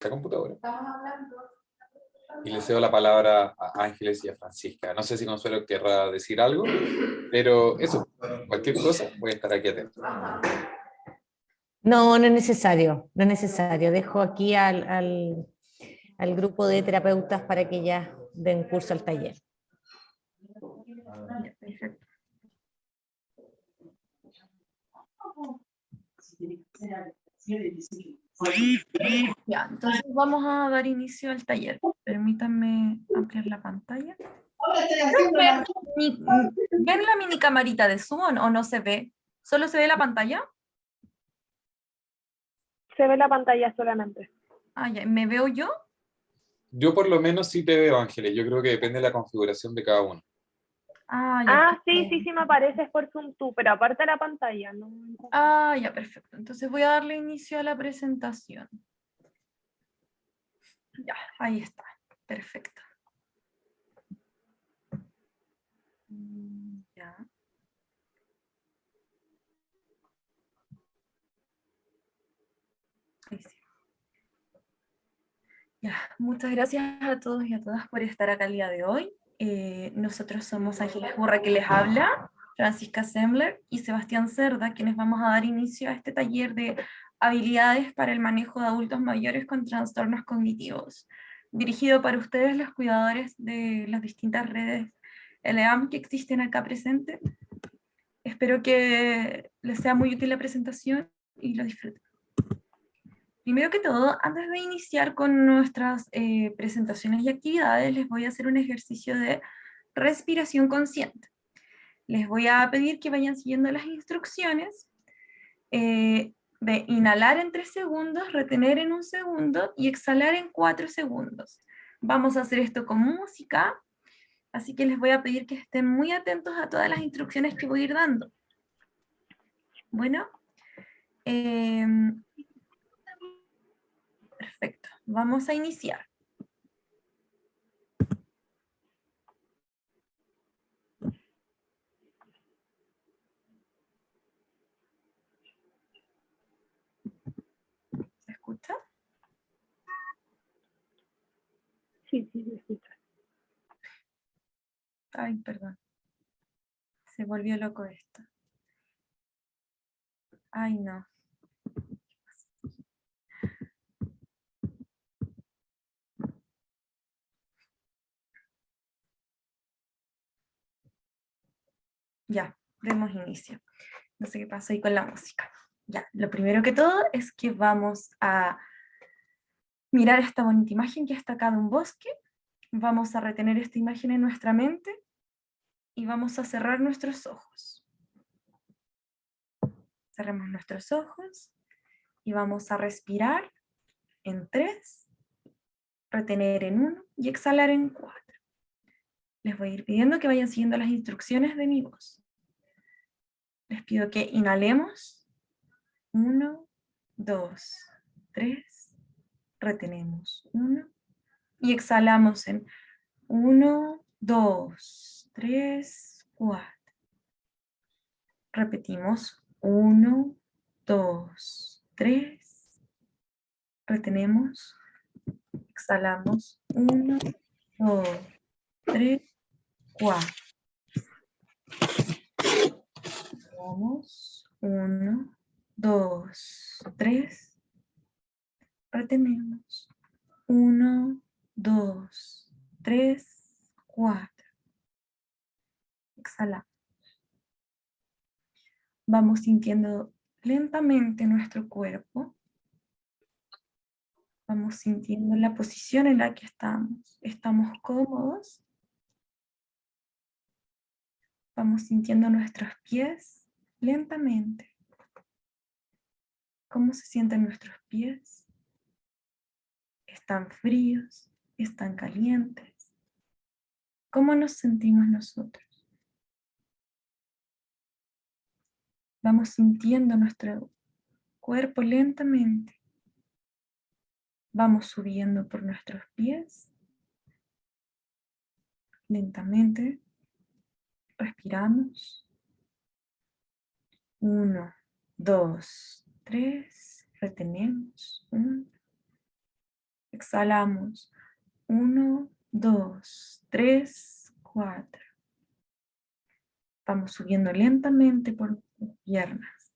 esta computadora. Y le cedo la palabra a Ángeles y a Francisca. No sé si Consuelo querrá decir algo, pero eso, cualquier cosa, voy a estar aquí atento. No, no es necesario, no es necesario. Dejo aquí al grupo de terapeutas para que ya den curso al taller. Ya, perfecto. Ya, entonces vamos a dar inicio al taller. Permítanme ampliar la pantalla. ¿Ven la mini camarita de Zoom o no se ve? ¿Solo se ve la pantalla? Se ve la pantalla solamente. Ah, ya. ¿Me veo yo? Yo por lo menos sí te veo, Ángeles. Yo creo que depende de la configuración de cada uno. Ah, ya. Ah, sí me apareces por Zoom tú, pero aparte de la pantalla, ¿no? Ah, ya, perfecto. Entonces voy a darle inicio a la presentación. Ya, ahí está. Perfecto. Ya. Ahí sí. Ya, muchas gracias a todos y a todas por estar acá el día de hoy. Nosotros somos Ángeles Burra que les habla, Francisca Sembler y Sebastián Cerda, quienes vamos a dar inicio a este taller de habilidades para el manejo de adultos mayores con trastornos cognitivos, dirigido para ustedes los cuidadores de las distintas redes LEAM que existen acá presentes. Espero que les sea muy útil la presentación y lo disfruten. Primero que todo, antes de iniciar con nuestras presentaciones y actividades, les voy a hacer un ejercicio de respiración consciente. Les voy a pedir que vayan siguiendo las instrucciones de inhalar en 3 segundos, retener en 1 segundo y exhalar en 4 segundos. Vamos a hacer esto con música, así que les voy a pedir que estén muy atentos a todas las instrucciones que voy a ir dando. Bueno, perfecto, vamos a iniciar. ¿Se escucha? Sí, se escucha. Ay, perdón. Se volvió loco esto. Ay, no. Ya, demos inicio. No sé qué pasó ahí con la música. Ya, lo primero que todo es que vamos a mirar esta bonita imagen que está acá de un bosque. Vamos a retener esta imagen en nuestra mente y vamos a cerrar nuestros ojos. Cerremos nuestros ojos y vamos a respirar en 3, retener en 1 y exhalar en 4. Les voy a ir pidiendo que vayan siguiendo las instrucciones de mi voz. Les pido que inhalemos. 1, 2, 3. Retenemos 1 y exhalamos en 1, 2, 3, 4. Repetimos 1, 2, 3. Retenemos. Exhalamos 1, 2, 3, 4. Vamos 1, 2, 3. Retenemos 1, 2, 3, 4. Exhalamos. Vamos sintiendo lentamente nuestro cuerpo. Vamos sintiendo la posición en la que estamos. ¿Estamos cómodos? Vamos sintiendo nuestros pies lentamente. ¿Cómo se sienten nuestros pies? ¿Están fríos? ¿Están calientes? ¿Cómo nos sentimos nosotros? Vamos sintiendo nuestro cuerpo lentamente. Vamos subiendo por nuestros pies. Lentamente. Respiramos. 1, 2, 3. Retenemos. 1, Exhalamos. 1, 2, 3, 4. Vamos subiendo lentamente por las piernas.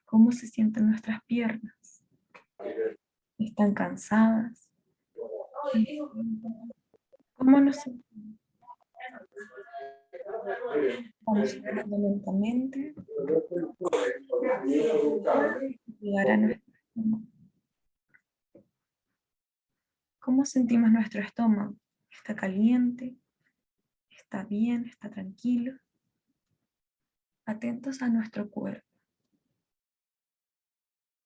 ¿Cómo se sienten nuestras piernas? ¿Están cansadas? ¿Cómo nos sentimos? Vamos subiendo lentamente. Llegar a nuestro estómago. ¿Cómo sentimos nuestro estómago? ¿Está caliente? ¿Está bien? ¿Está tranquilo? Atentos a nuestro cuerpo.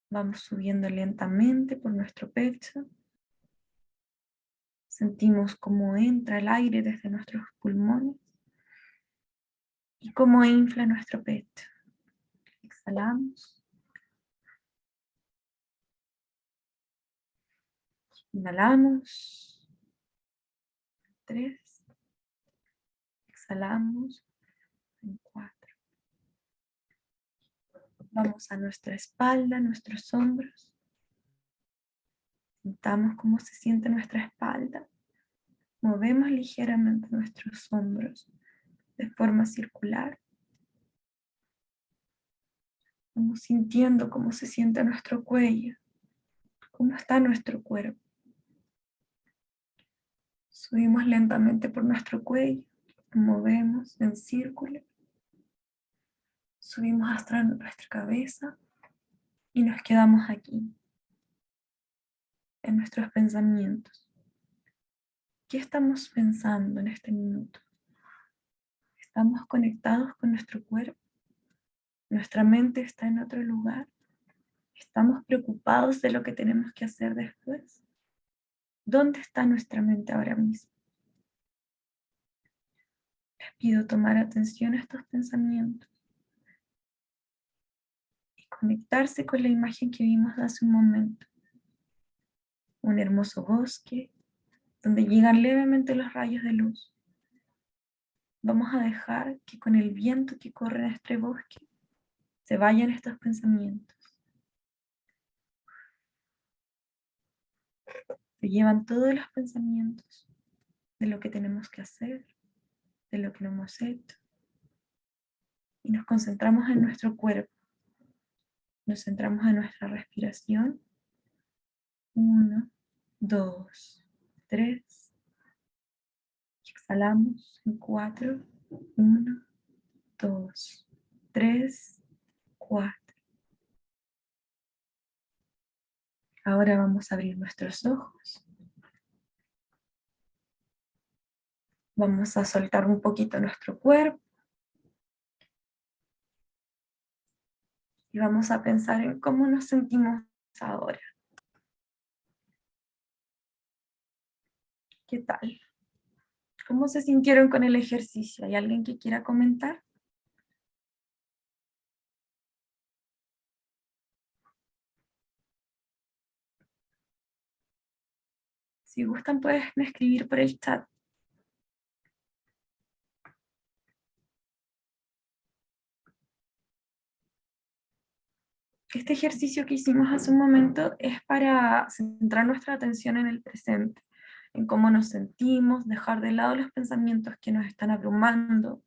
Vamos subiendo lentamente por nuestro pecho. Sentimos cómo entra el aire desde nuestros pulmones y cómo infla nuestro pecho. Exhalamos. Inhalamos. 3. Exhalamos. 4. Vamos a nuestra espalda, nuestros hombros. Sintamos cómo se siente nuestra espalda. Movemos ligeramente nuestros hombros de forma circular. Vamos sintiendo cómo se siente nuestro cuello, cómo está nuestro cuerpo. Subimos lentamente por nuestro cuello, movemos en círculo. Subimos hasta nuestra cabeza y nos quedamos aquí, en nuestros pensamientos. ¿Qué estamos pensando en este minuto? ¿Estamos conectados con nuestro cuerpo? ¿Nuestra mente está en otro lugar? ¿Estamos preocupados de lo que tenemos que hacer después? ¿Dónde está nuestra mente ahora mismo? Les pido tomar atención a estos pensamientos y conectarse con la imagen que vimos hace un momento. Un hermoso bosque donde llegan levemente los rayos de luz. Vamos a dejar que con el viento que corre en este bosque se vayan estos pensamientos. Se llevan todos los pensamientos de lo que tenemos que hacer, de lo que no hemos hecho. Y nos concentramos en nuestro cuerpo. Nos centramos en nuestra respiración. 1, 2, 3. Exhalamos en 4. 1, 2, 3, 4. Ahora vamos a abrir nuestros ojos. Vamos a soltar un poquito nuestro cuerpo. Y vamos a pensar en cómo nos sentimos ahora. ¿Qué tal? ¿Cómo se sintieron con el ejercicio? ¿Hay alguien que quiera comentar? Si gustan pueden escribir por el chat. Este ejercicio que hicimos hace un momento es para centrar nuestra atención en el presente, en cómo nos sentimos, dejar de lado los pensamientos que nos están abrumando,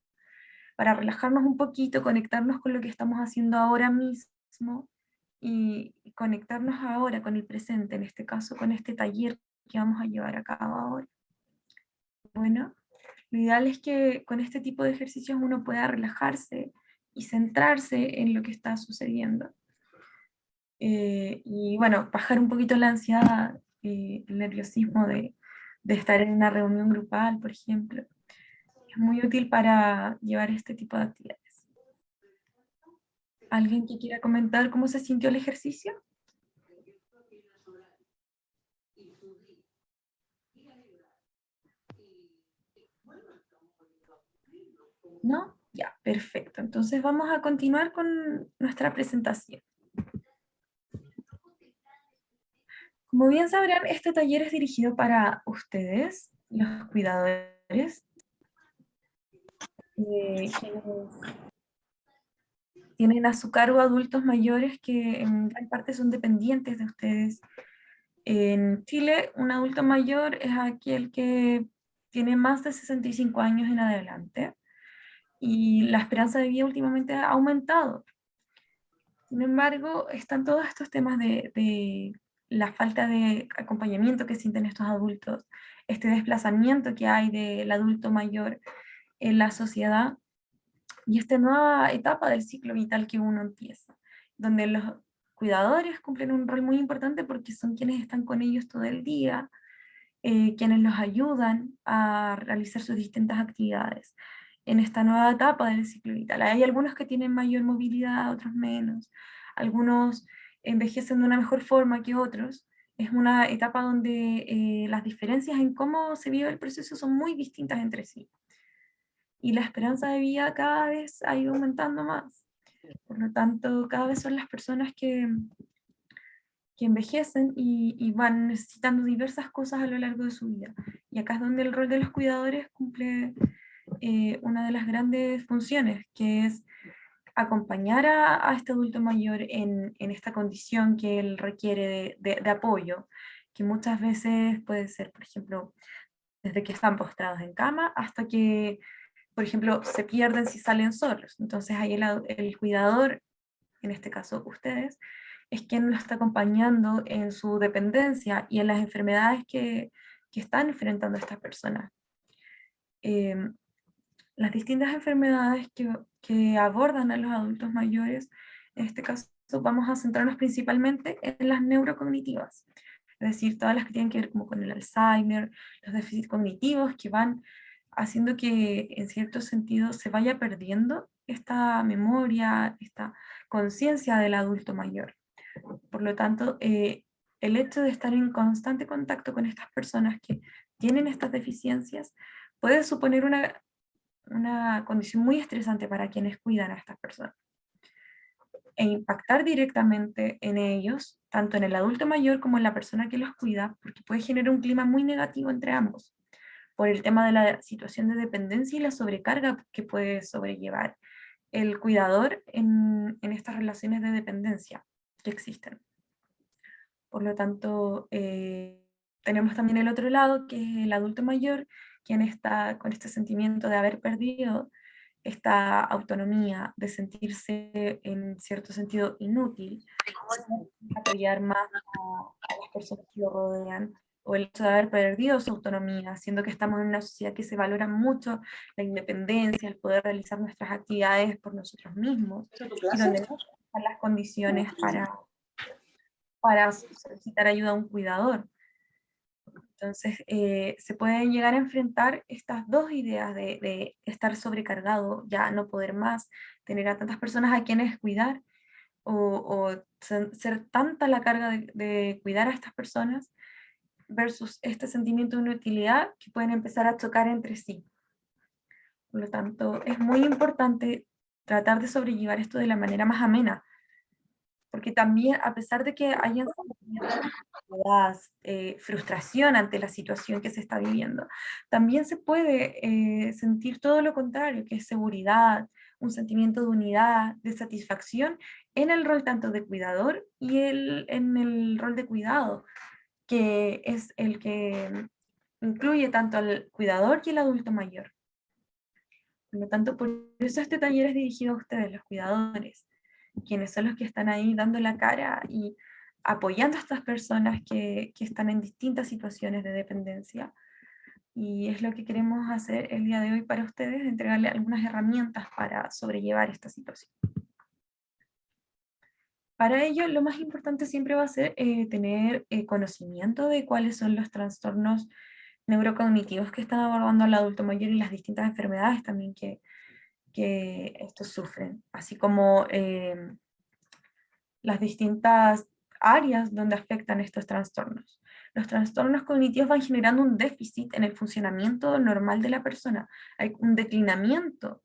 para relajarnos un poquito, conectarnos con lo que estamos haciendo ahora mismo y conectarnos ahora con el presente, en este caso con este taller que vamos a llevar a cabo ahora. Bueno, lo ideal es que con este tipo de ejercicios uno pueda relajarse y centrarse en lo que está sucediendo. Y bueno, bajar un poquito la ansiedad, el nerviosismo de estar en una reunión grupal, por ejemplo. Es muy útil para llevar este tipo de actividades. ¿Alguien que quiera comentar cómo se sintió el ejercicio? ¿No? Ya, perfecto. Entonces vamos a continuar con nuestra presentación. Como bien sabrán, este taller es dirigido para ustedes, los cuidadores, quienes tienen a su cargo adultos mayores que en gran parte son dependientes de ustedes En Chile, un adulto mayor es aquel que tiene más de 65 años en adelante, y la esperanza de vida últimamente ha aumentado. Sin embargo, están todos estos temas de la falta de acompañamiento que sienten estos adultos, este desplazamiento que hay del adulto mayor en la sociedad, y esta nueva etapa del ciclo vital que uno empieza, donde los cuidadores cumplen un rol muy importante porque son quienes están con ellos todo el día, quienes los ayudan a realizar sus distintas actividades en esta nueva etapa del ciclo vital. Hay algunos que tienen mayor movilidad, otros menos, algunos envejecen de una mejor forma que otros. Es una etapa donde las diferencias en cómo se vive el proceso son muy distintas entre sí. Y la esperanza de vida cada vez ha ido aumentando más. Por lo tanto, cada vez son las personas que envejecen y van necesitando diversas cosas a lo largo de su vida. Y acá es donde el rol de los cuidadores cumple una de las grandes funciones, que es acompañar a este adulto mayor en esta condición que él requiere de apoyo, que muchas veces puede ser, por ejemplo, desde que están postrados en cama hasta que, por ejemplo, se pierden si salen solos. Entonces ahí el cuidador, en este caso ustedes, es quien lo está acompañando en su dependencia y en las enfermedades que están enfrentando estas personas. Las distintas enfermedades que abordan a los adultos mayores, en este caso vamos a centrarnos principalmente en las neurocognitivas, es decir, todas las que tienen que ver como con el Alzheimer, los déficits cognitivos que van haciendo que en cierto sentido se vaya perdiendo esta memoria, esta conciencia del adulto mayor. Por lo tanto, el hecho de estar en constante contacto con estas personas que tienen estas deficiencias puede suponer una condición muy estresante para quienes cuidan a estas personas e impactar directamente en ellos, tanto en el adulto mayor como en la persona que los cuida, porque puede generar un clima muy negativo entre ambos, por el tema de la situación de dependencia y la sobrecarga que puede sobrellevar el cuidador en estas relaciones de dependencia que existen. Por lo tanto, tenemos también el otro lado, que es el adulto mayor, quien está con este sentimiento de haber perdido esta autonomía, de sentirse en cierto sentido inútil, apoyar más a las personas que lo rodean, o el hecho de haber perdido su autonomía, siendo que estamos en una sociedad que se valora mucho la independencia, el poder realizar nuestras actividades por nosotros mismos, y donde no están las condiciones para solicitar ayuda a un cuidador. Entonces, se pueden llegar a enfrentar estas dos ideas de estar sobrecargado, ya no poder más, tener a tantas personas a quienes cuidar, o ser tanta la carga de cuidar a estas personas, versus este sentimiento de inutilidad que pueden empezar a chocar entre sí. Por lo tanto, es muy importante tratar de sobrellevar esto de la manera más amena, porque también, a pesar de que hayan frustración ante la situación que se está viviendo, también se puede sentir todo lo contrario, que es seguridad, un sentimiento de unidad, de satisfacción en el rol tanto de cuidador y en el rol de cuidado, que es el que incluye tanto al cuidador y el adulto mayor. Por lo tanto, por eso este taller es dirigido a ustedes, los cuidadores, quienes son los que están ahí dando la cara y apoyando a estas personas que están en distintas situaciones de dependencia. Y es lo que queremos hacer el día de hoy para ustedes, entregarles algunas herramientas para sobrellevar esta situación. Para ello, lo más importante siempre va a ser tener conocimiento de cuáles son los trastornos neurocognitivos que están abordando al adulto mayor y las distintas enfermedades también que estos sufren, así como las distintas áreas donde afectan estos trastornos. Los trastornos cognitivos van generando un déficit en el funcionamiento normal de la persona. Hay un declinamiento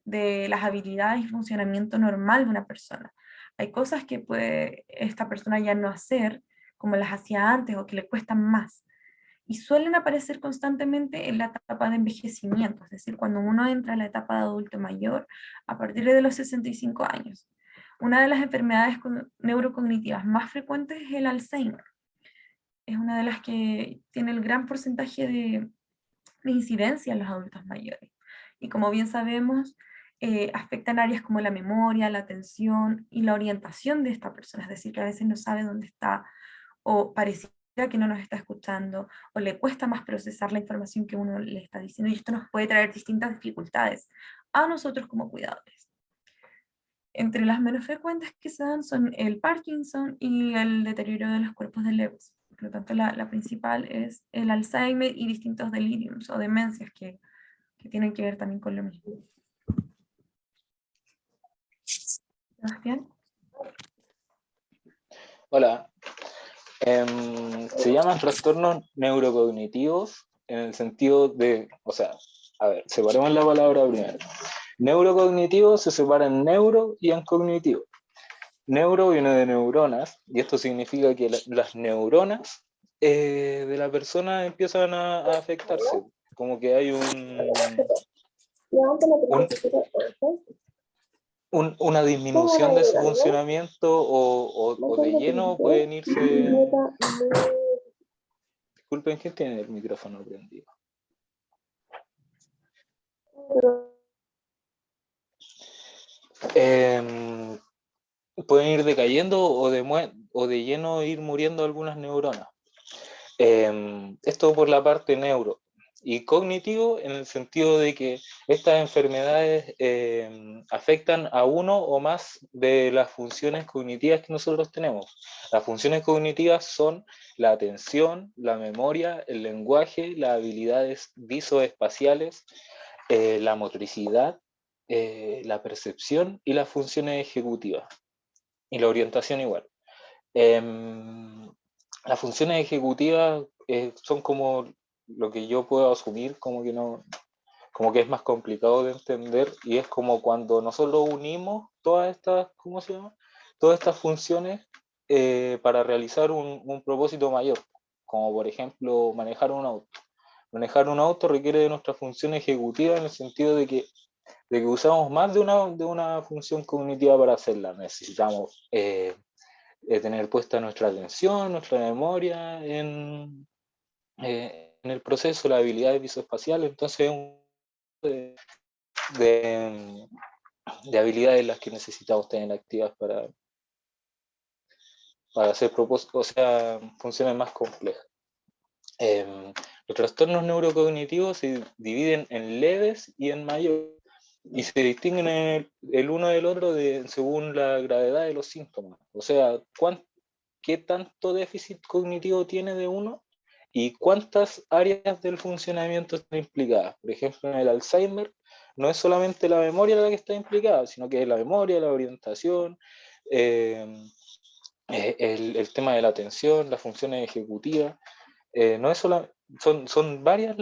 de las habilidades y funcionamiento normal de una persona. Hay cosas que puede esta persona ya no hacer como las hacía antes o que le cuestan más. Y suelen aparecer constantemente en la etapa de envejecimiento, es decir, cuando uno entra a la etapa de adulto mayor a partir de los 65 años. Una de las enfermedades neurocognitivas más frecuentes es el Alzheimer. es una de las que tiene el gran porcentaje de incidencia en los adultos mayores. Y como bien sabemos, afectan áreas como la memoria, la atención y la orientación de esta persona, es decir, que a veces no sabe dónde está, o pareciera que no nos está escuchando, o le cuesta más procesar la información que uno le está diciendo, y esto nos puede traer distintas dificultades a nosotros como cuidadores. Entre las menos frecuentes que se dan son el Parkinson y el deterioro de los cuerpos de Lewis. Por lo tanto, la principal es el Alzheimer y distintos deliriums o demencias que tienen que ver también con lo mismo. Sebastián. Hola. Se llaman trastornos neurocognitivos en el sentido de, o sea, a ver, separemos la palabra primero. Neurocognitivo se separa en neuro y en cognitivo. Neuro viene de neuronas, y esto significa que las neuronas de la persona empiezan a afectarse. Como que hay una disminución de su funcionamiento o de lleno pueden irse... Disculpen, ¿quién tiene el micrófono prendido? Pueden ir decayendo o de lleno ir muriendo algunas neuronas. Esto por la parte neuro. Y cognitivo en el sentido de que estas enfermedades afectan a uno o más de las funciones cognitivas que nosotros tenemos. Las funciones cognitivas son la atención, la memoria, el lenguaje, las habilidades visoespaciales, la motricidad, la percepción y las funciones ejecutivas. Y la orientación igual. Las funciones ejecutivas son como lo que yo puedo asumir como que es más complicado de entender, y es como cuando nosotros unimos todas estas, ¿cómo se llama? Todas estas funciones para realizar un propósito mayor, como por ejemplo manejar un auto. Manejar un auto requiere de nuestra función ejecutiva en el sentido de que usamos más de una función cognitiva para hacerla. Necesitamos tener puesta nuestra atención, nuestra memoria en el proceso, las habilidades visoespaciales. Entonces de habilidades las que necesitamos tener activas para hacer propósitos, o sea, funciones más complejas. Los trastornos neurocognitivos se dividen en leves y en mayores, y se distinguen el uno del otro según la gravedad de los síntomas. O sea, qué tanto déficit cognitivo tiene de uno y cuántas áreas del funcionamiento están implicadas. Por ejemplo, en el Alzheimer no es solamente la memoria la que está implicada, sino que es la memoria, la orientación, el tema de la atención, las funciones ejecutivas. No es solo, son varias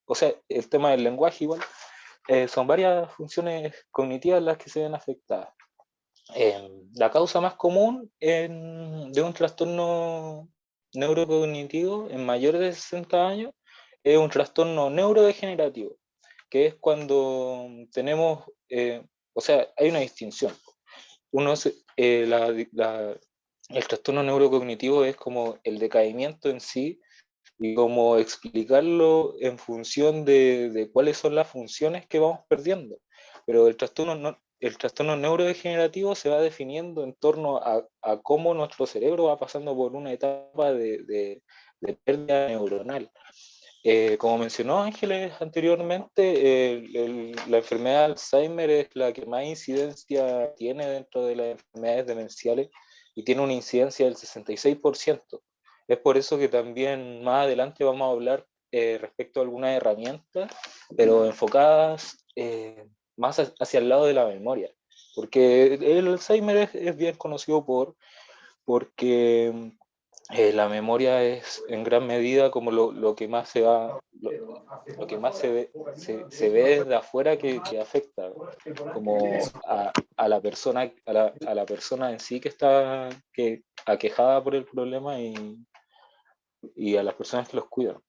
o sea, el tema del lenguaje igual, son varias funciones cognitivas las que se ven afectadas. La causa más común de un trastorno neurocognitivo en mayores de 60 años es un trastorno neurodegenerativo, que es cuando tenemos, o sea, hay una distinción. El trastorno neurocognitivo es como el decaimiento en sí y cómo explicarlo en función de cuáles son las funciones que vamos perdiendo. Pero el trastorno neurodegenerativo se va definiendo en torno a cómo nuestro cerebro va pasando por una etapa de pérdida neuronal. Como mencionó Ángeles anteriormente, la enfermedad de Alzheimer es la que más incidencia tiene dentro de las enfermedades demenciales y tiene una incidencia del 66%. Es por eso que también más adelante vamos a hablar respecto a algunas herramientas, pero enfocadas más hacia el lado de la memoria, porque el Alzheimer es bien conocido porque la memoria es en gran medida como lo que más lo que más se ve desde afuera que afecta como a la persona, a la persona en sí que está aquejada por el problema y a las personas que los cuidan.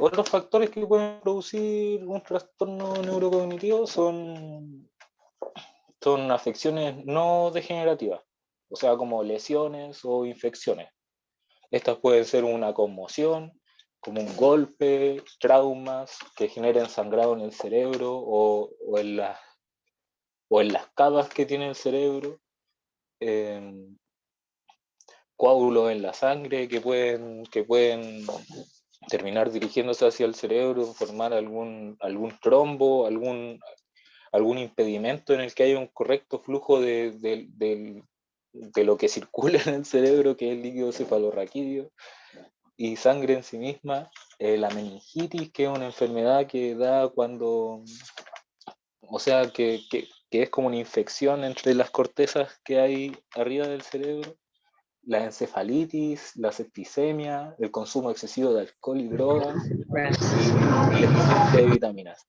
Otros factores que pueden producir un trastorno neurocognitivo son afecciones no degenerativas, o sea, como lesiones o infecciones. Estas pueden ser una conmoción, como un golpe, traumas que generen sangrado en el cerebro o en las capas que tiene el cerebro, coágulos en la sangre que pueden terminar dirigiéndose hacia el cerebro, formar algún trombo, algún impedimento en el que haya un correcto flujo de lo que circula en el cerebro, que es el líquido cefalorraquídeo, y sangre en sí misma. La meningitis, que es una enfermedad que da cuando, o sea, que es como una infección entre las cortezas que hay arriba del cerebro. La encefalitis, la septicemia, el consumo excesivo de alcohol y drogas, y deficiencia de vitaminas.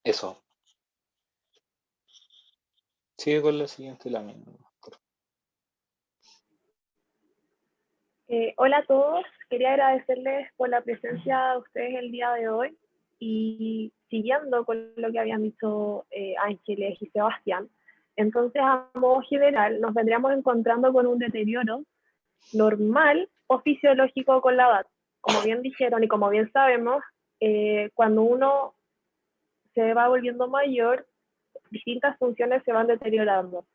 Eso. Sigue con la siguiente lámina. Hola a todos, quería agradecerles por la presencia de ustedes el día de hoy y siguiendo con lo que habían dicho Ángeles y Sebastián, entonces a modo general nos vendríamos encontrando con un deterioro normal o fisiológico con la edad. Como bien dijeron y como bien sabemos, cuando uno se va volviendo mayor, distintas funciones se van deteriorando.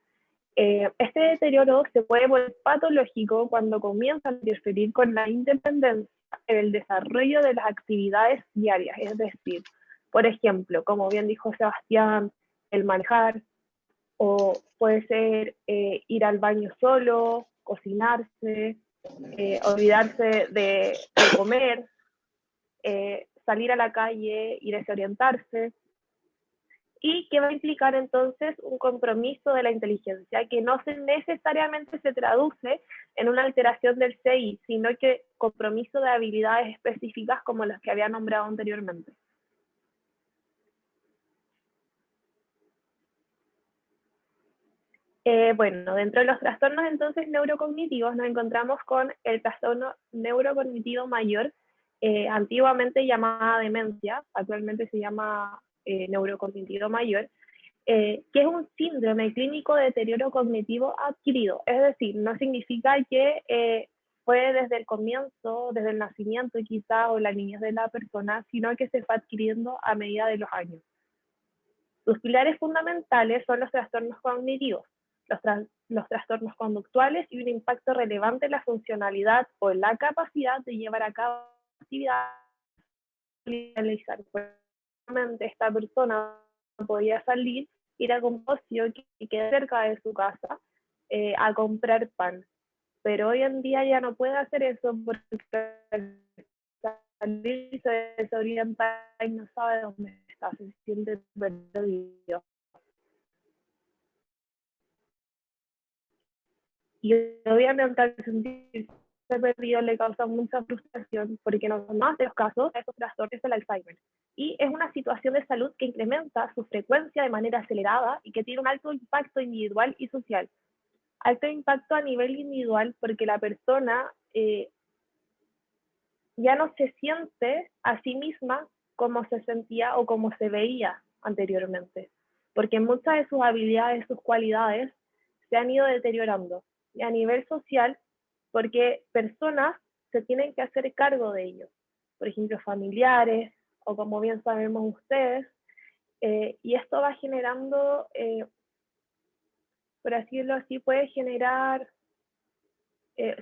Este deterioro se puede volver patológico cuando comienza a interferir con la independencia en el desarrollo de las actividades diarias, es decir, por ejemplo, como bien dijo Sebastián, el manejar, o puede ser ir al baño solo, cocinarse, olvidarse de comer, salir a la calle y desorientarse, y que va a implicar entonces un compromiso de la inteligencia que no necesariamente se traduce en una alteración del CI, sino que compromiso de habilidades específicas como las que había nombrado anteriormente. Bueno, dentro de los trastornos entonces neurocognitivos nos encontramos con el trastorno neurocognitivo mayor, antiguamente llamada demencia, actualmente se llama neurocognitivo mayor, que es un síndrome clínico de deterioro cognitivo adquirido. Es decir, no significa que fue desde el comienzo, desde el nacimiento quizá, o la niñez de la persona, sino que se fue adquiriendo a medida de los años. Sus pilares fundamentales son los trastornos cognitivos, los trastornos conductuales y un impacto relevante en la funcionalidad o en la capacidad de llevar a cabo actividades. Esta persona podía salir, ir a un negocio que queda cerca de su casa a comprar pan, pero hoy en día ya no puede hacer eso porque salir se desorienta y no sabe dónde está, se siente perdido. Y obviamente al sentirse perdido le causa mucha frustración porque en los más de los casos estos trastornos es el Alzheimer. Y es una situación de salud que incrementa su frecuencia de manera acelerada y que tiene un alto impacto individual y social. Alto impacto a nivel individual porque la persona ya no se siente a sí misma como se sentía o como se veía anteriormente, porque muchas de sus habilidades, sus cualidades se han ido deteriorando. Y a nivel social, porque personas se tienen que hacer cargo de ellos, por ejemplo, familiares, o como bien sabemos ustedes, y esto va generando, por así decirlo así, puede generar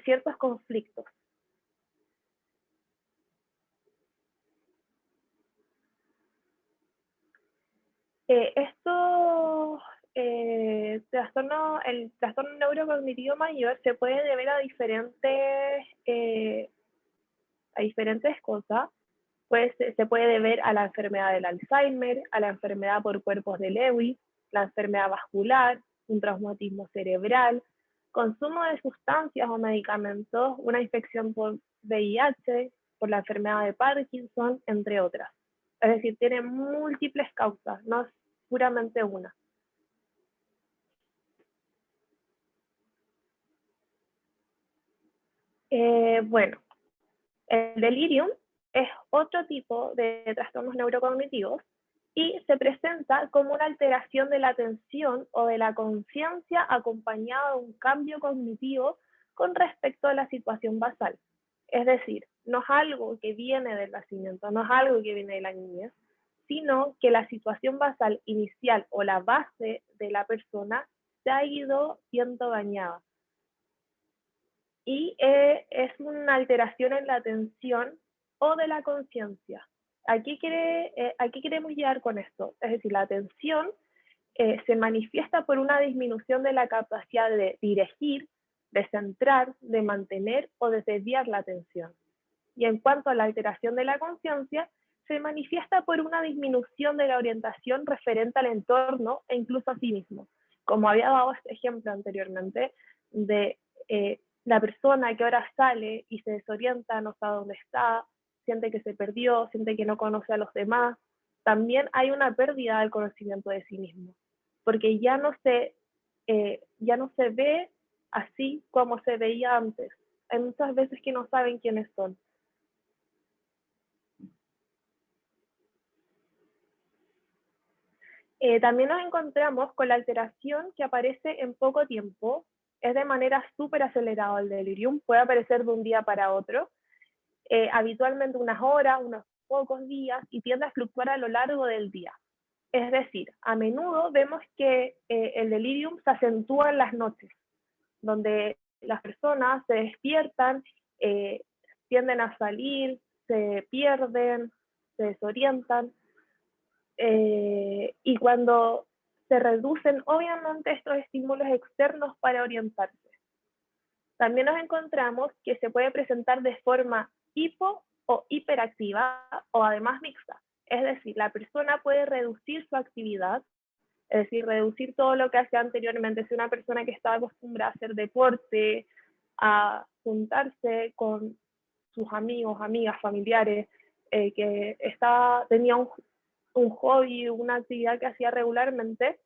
ciertos conflictos. El trastorno neurocognitivo mayor se puede deber a diferentes cosas. Pues se puede deber a la enfermedad del Alzheimer, a la enfermedad por cuerpos de Lewy, la enfermedad vascular, un traumatismo cerebral, consumo de sustancias o medicamentos, una infección por VIH, por la enfermedad de Parkinson, entre otras. Es decir, tiene múltiples causas, no es puramente una. Bueno, el delirium es otro tipo de trastornos neurocognitivos y se presenta como una alteración de la atención o de la conciencia acompañada de un cambio cognitivo con respecto a la situación basal. Es decir, no es algo que viene del nacimiento, no es algo que viene de la niñez, sino que la situación basal inicial o la base de la persona se ha ido siendo dañada. Y es una alteración en la atención o de la conciencia. ¿A qué queremos llegar con esto? Es decir, la atención se manifiesta por una disminución de la capacidad de dirigir, de centrar, de mantener o de desviar la atención. Y en cuanto a la alteración de la conciencia, se manifiesta por una disminución de la orientación referente al entorno e incluso a sí mismo. Como había dado este ejemplo anteriormente, de la persona que ahora sale y se desorienta, no sabe dónde está, siente que se perdió, siente que no conoce a los demás, también hay una pérdida del conocimiento de sí mismo, porque ya no se ve así como se veía antes. Hay muchas veces que no saben quiénes son. También nos encontramos con la alteración que aparece en poco tiempo, es de manera súper acelerada el delirium, puede aparecer de un día para otro, habitualmente unas horas, unos pocos días, y tiende a fluctuar a lo largo del día. Es decir, a menudo vemos que el delirium se acentúa en las noches, donde las personas se despiertan, tienden a salir, se pierden, se desorientan, y cuando se reducen obviamente estos estímulos externos para orientarse. También nos encontramos que se puede presentar de forma hipo o hiperactiva o además mixta. Es decir, la persona puede reducir su actividad, es decir, reducir todo lo que hacía anteriormente. Si una persona que estaba acostumbrada a hacer deporte, a juntarse con sus amigos, amigas, familiares, que tenía un hobby, una actividad que hacía regularmente,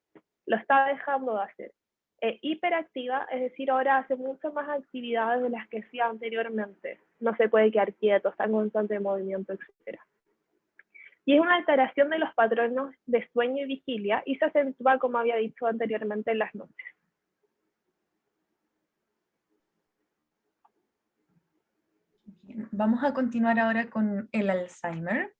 lo está dejando de hacer. Hiperactiva, es decir, ahora hace muchas más actividades de las que hacía anteriormente. No se puede quedar quieto, está en constante movimiento, etc. Y es una alteración de los patrones de sueño y vigilia y se acentúa, como había dicho anteriormente, en las noches. Bien, vamos a continuar ahora con el Alzheimer,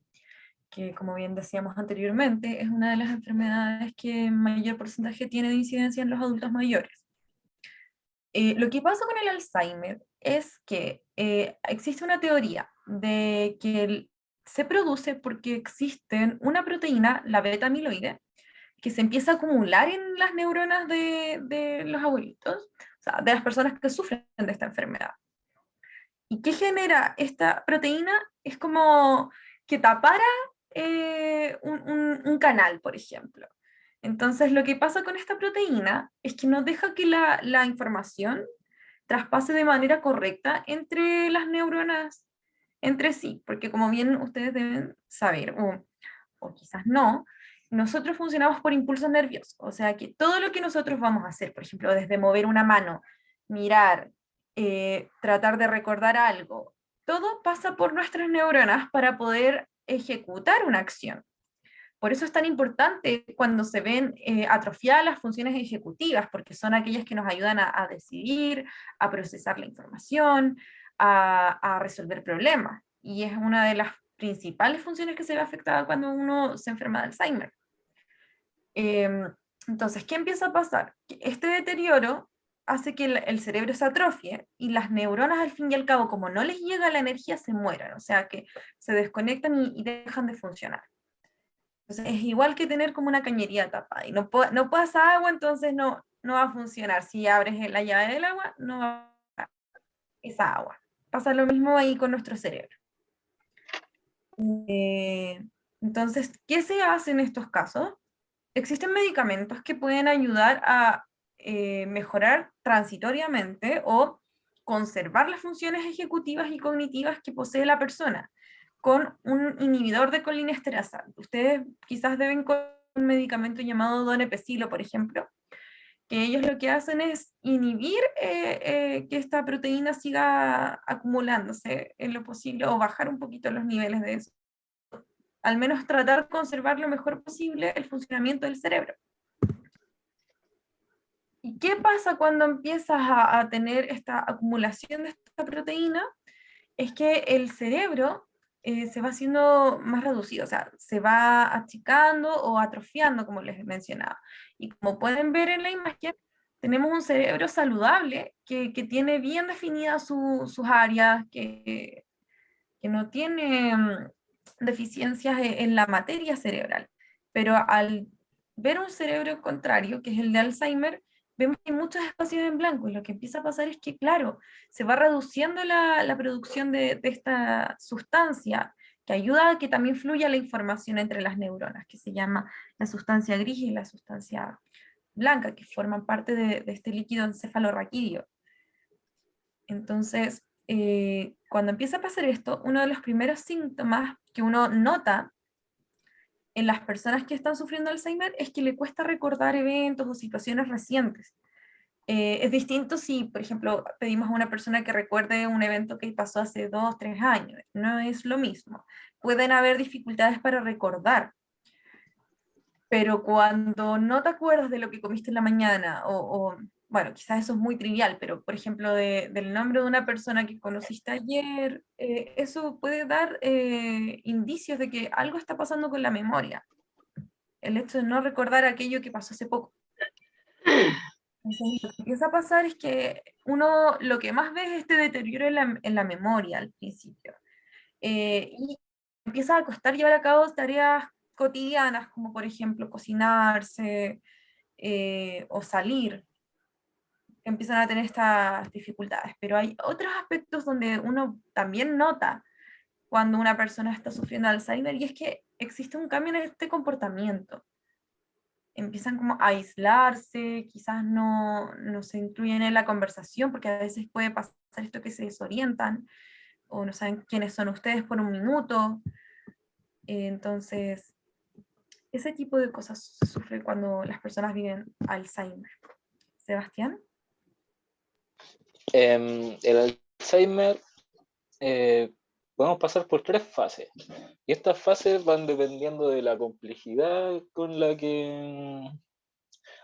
que como bien decíamos anteriormente, es una de las enfermedades que mayor porcentaje tiene de incidencia en los adultos mayores. Lo que pasa con el Alzheimer es que existe una teoría de que se produce porque existe una proteína, la beta-amiloide, que se empieza a acumular en las neuronas de los abuelitos, o sea, de las personas que sufren de esta enfermedad. ¿Y qué genera esta proteína? Es como que tapara un canal, por ejemplo. Entonces, lo que pasa con esta proteína es que no deja que la información traspase de manera correcta entre las neuronas entre sí, porque como bien ustedes deben saber, o quizás no, nosotros funcionamos por impulsos nerviosos, o sea que todo lo que nosotros vamos a hacer, por ejemplo, desde mover una mano, mirar, tratar de recordar algo, todo pasa por nuestras neuronas para poder ejecutar una acción. Por eso es tan importante cuando se ven atrofiadas las funciones ejecutivas, porque son aquellas que nos ayudan a decidir, a procesar la información, a resolver problemas. Y es una de las principales funciones que se ve afectada cuando uno se enferma de Alzheimer. Entonces, ¿qué empieza a pasar? Que este deterioro hace que el cerebro se atrofie y las neuronas al fin y al cabo, como no les llega la energía, se mueran, o sea que se desconectan y dejan de funcionar. Entonces, es igual que tener como una cañería tapada y no pasa agua, entonces no va a funcionar. Si abres la llave del agua, no va a esa agua. Pasa lo mismo ahí con nuestro cerebro. Entonces, ¿qué se hace en estos casos? Existen medicamentos que pueden ayudar a mejorar transitoriamente o conservar las funciones ejecutivas y cognitivas que posee la persona con un inhibidor de colinesterasa. Ustedes quizás deben con un medicamento llamado donepezilo, por ejemplo, que ellos lo que hacen es inhibir que esta proteína siga acumulándose en lo posible o bajar un poquito los niveles de eso. al menos tratar de conservar lo mejor posible el funcionamiento del cerebro. ¿Y qué pasa cuando empiezas a tener esta acumulación de esta proteína? Es que el cerebro se va haciendo más reducido, o sea, se va achicando o atrofiando, como les mencionaba. Y como pueden ver en la imagen, tenemos un cerebro saludable que tiene bien definidas sus áreas, que no tiene deficiencias en la materia cerebral. Pero al ver un cerebro contrario, que es el de Alzheimer, vemos que hay muchos espacios en blanco y lo que empieza a pasar es que, claro, se va reduciendo la producción de esta sustancia que ayuda a que también fluya la información entre las neuronas, que se llama la sustancia gris y la sustancia blanca, que forman parte de este líquido encefalorraquídeo. Entonces, cuando empieza a pasar esto, uno de los primeros síntomas que uno nota en las personas que están sufriendo Alzheimer es que le cuesta recordar eventos o situaciones recientes. Es distinto si, por ejemplo, pedimos a una persona que recuerde un evento que pasó hace 2, 3 años. No es lo mismo. Pueden haber dificultades para recordar, pero cuando no te acuerdas de lo que comiste en la mañana, bueno, quizás eso es muy trivial, pero por ejemplo, del nombre de una persona que conociste ayer, eso puede dar indicios de que algo está pasando con la memoria. El hecho de no recordar aquello que pasó hace poco. Entonces, lo que empieza a pasar es que uno lo que más ve es este deterioro en la memoria al principio. Y empieza a costar llevar a cabo tareas cotidianas, como por ejemplo cocinarse o salir, empiezan a tener estas dificultades. Pero hay otros aspectos donde uno también nota cuando una persona está sufriendo Alzheimer, y es que existe un cambio en este comportamiento. Empiezan como a aislarse, quizás no se incluyen en la conversación, porque a veces puede pasar esto que se desorientan, o no saben quiénes son ustedes por un minuto. Entonces, ese tipo de cosas sufre cuando las personas viven Alzheimer. Sebastián. El Alzheimer podemos pasar por 3 fases. Y estas fases van dependiendo de la complejidad con la que,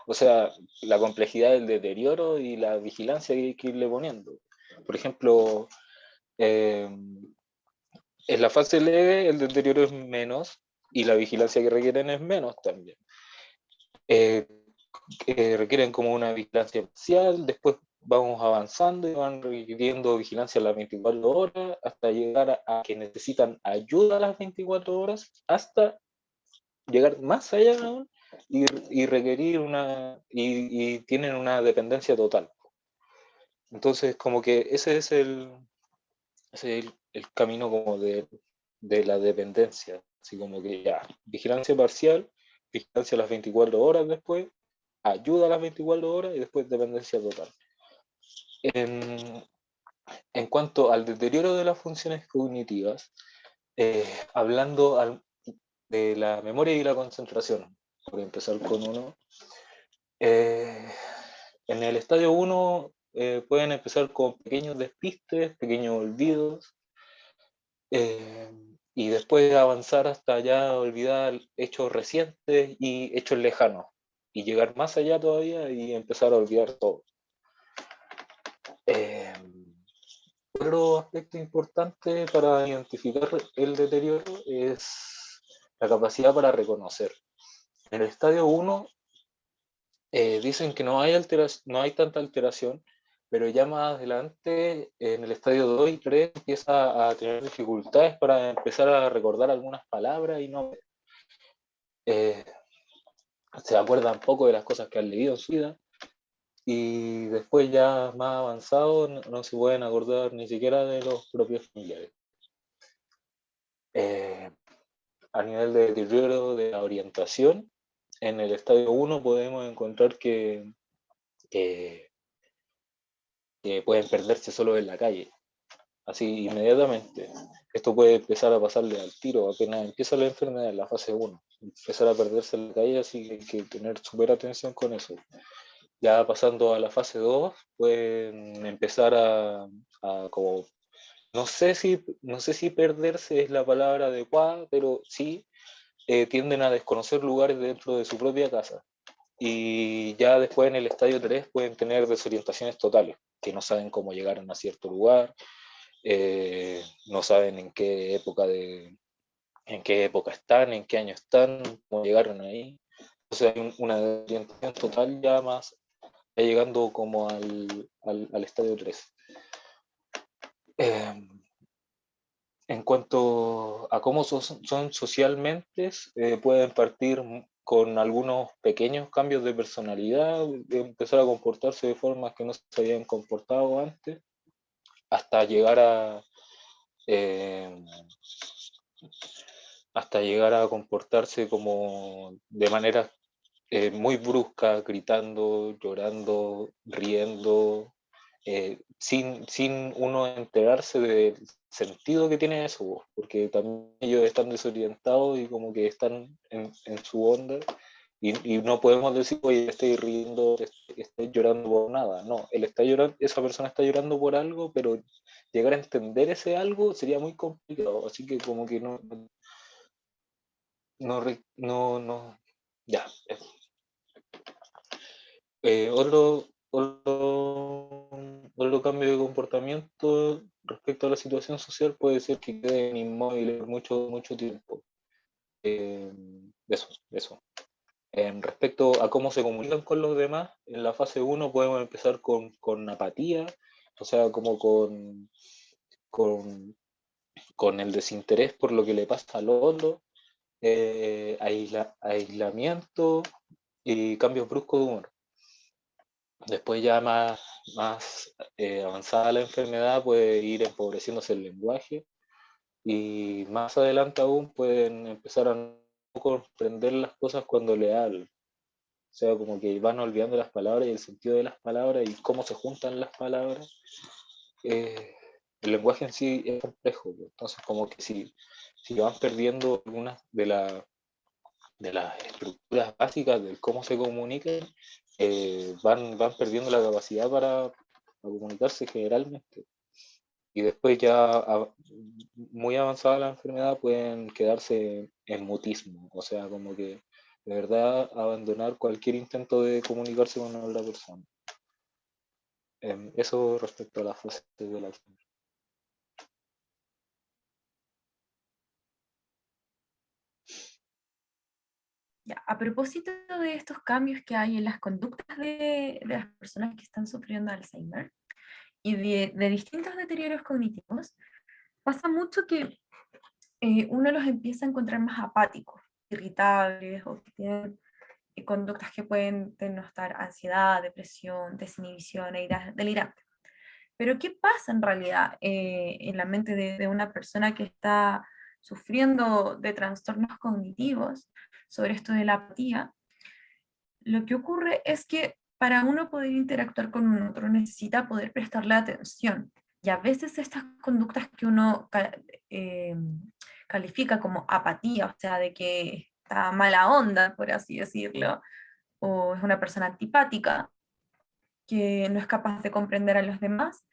o sea, la complejidad del deterioro y la vigilancia que hay que irle poniendo. Por ejemplo, en la fase leve el deterioro es menos y la vigilancia que requieren es menos también. Requieren como una vigilancia parcial, después vamos avanzando y van requiriendo vigilancia a las 24 horas hasta llegar a que necesitan ayuda a las 24 horas, hasta llegar más allá aún y requerir y tienen una dependencia total. Entonces, como que ese es el camino como de la dependencia, así como que ya, vigilancia parcial, vigilancia a las 24 horas después, ayuda a las 24 horas y después dependencia total. En cuanto al deterioro de las funciones cognitivas, hablando de la memoria y la concentración, por empezar con uno, en el estadio 1 pueden empezar con pequeños despistes, pequeños olvidos, y después avanzar hasta ya olvidar hechos recientes y hechos lejanos, y llegar más allá todavía y empezar a olvidar todo. Otro aspecto importante para identificar el deterioro es la capacidad para reconocer. En el estadio 1 dicen que no hay tanta alteración, pero ya más adelante, en el estadio 2 y 3, empieza a tener dificultades para empezar a recordar algunas palabras y no se acuerdan poco de las cosas que han leído en su vida, y después ya más avanzado no se pueden acordar ni siquiera de los propios familiares. A nivel de deterioro de la orientación, en el estadio 1 podemos encontrar que pueden perderse solo en la calle, así inmediatamente. Esto puede empezar a pasarle al tiro, apenas empieza la enfermedad en la fase 1, empezar a perderse en la calle, así que hay que tener súper atención con eso. Ya pasando a la fase 2, pueden empezar a como no sé si perderse es la palabra adecuada, pero sí tienden a desconocer lugares dentro de su propia casa. Y ya después en el estadio 3 pueden tener desorientaciones totales, que no saben cómo llegaron a cierto lugar, no saben en qué época están, en qué año están, cómo llegaron ahí. Entonces hay una desorientación total ya más, ya llegando como al estadio 3. En cuanto a cómo son socialmente, pueden partir con algunos pequeños cambios de personalidad, de empezar a comportarse de formas que no se habían comportado antes, hasta llegar eh, hasta llegar a comportarse como de manera muy brusca, gritando, llorando, riendo, sin uno enterarse del sentido que tiene eso, porque también ellos están desorientados y como que están en su onda, y no podemos decir, oye, estoy riendo, estoy llorando por nada. No, él está llorando, esa persona está llorando por algo, pero llegar a entender ese algo sería muy complicado, así que como que no, ya. Otro cambio de comportamiento respecto a la situación social puede ser que queden inmóviles por mucho tiempo. Eso. Respecto a cómo se comunican con los demás, en la fase 1 podemos empezar con apatía, o sea, como con el desinterés por lo que le pasa al otro, aislamiento y cambios bruscos de humor. Después ya más avanzada la enfermedad puede ir empobreciéndose el lenguaje y más adelante aún pueden empezar a no comprender las cosas cuando le hablan. O sea, como que van olvidando las palabras y el sentido de las palabras y cómo se juntan las palabras. El lenguaje en sí es complejo, pues. Entonces como que si van perdiendo algunas de las estructuras básicas del cómo se comunican, van perdiendo la capacidad para comunicarse generalmente. Y después ya muy avanzada la enfermedad pueden quedarse en mutismo, o sea, como que de verdad abandonar cualquier intento de comunicarse con otra persona. Eso respecto a la fase de la enfermedad. Ya, a propósito de estos cambios que hay en las conductas de las personas que están sufriendo Alzheimer y de distintos deterioros cognitivos, pasa mucho que uno los empieza a encontrar más apáticos, irritables o que tienen conductas que pueden denostar ansiedad, depresión, desinhibición e ira delirante. Pero ¿qué pasa en realidad en la mente de una persona que está sufriendo de trastornos cognitivos sobre esto de la apatía? Lo que ocurre es que para uno poder interactuar con un otro necesita poder prestarle atención. Y a veces estas conductas que uno califica como apatía, o sea, de que está mala onda, por así decirlo, o es una persona antipática, que no es capaz de comprender a los demás,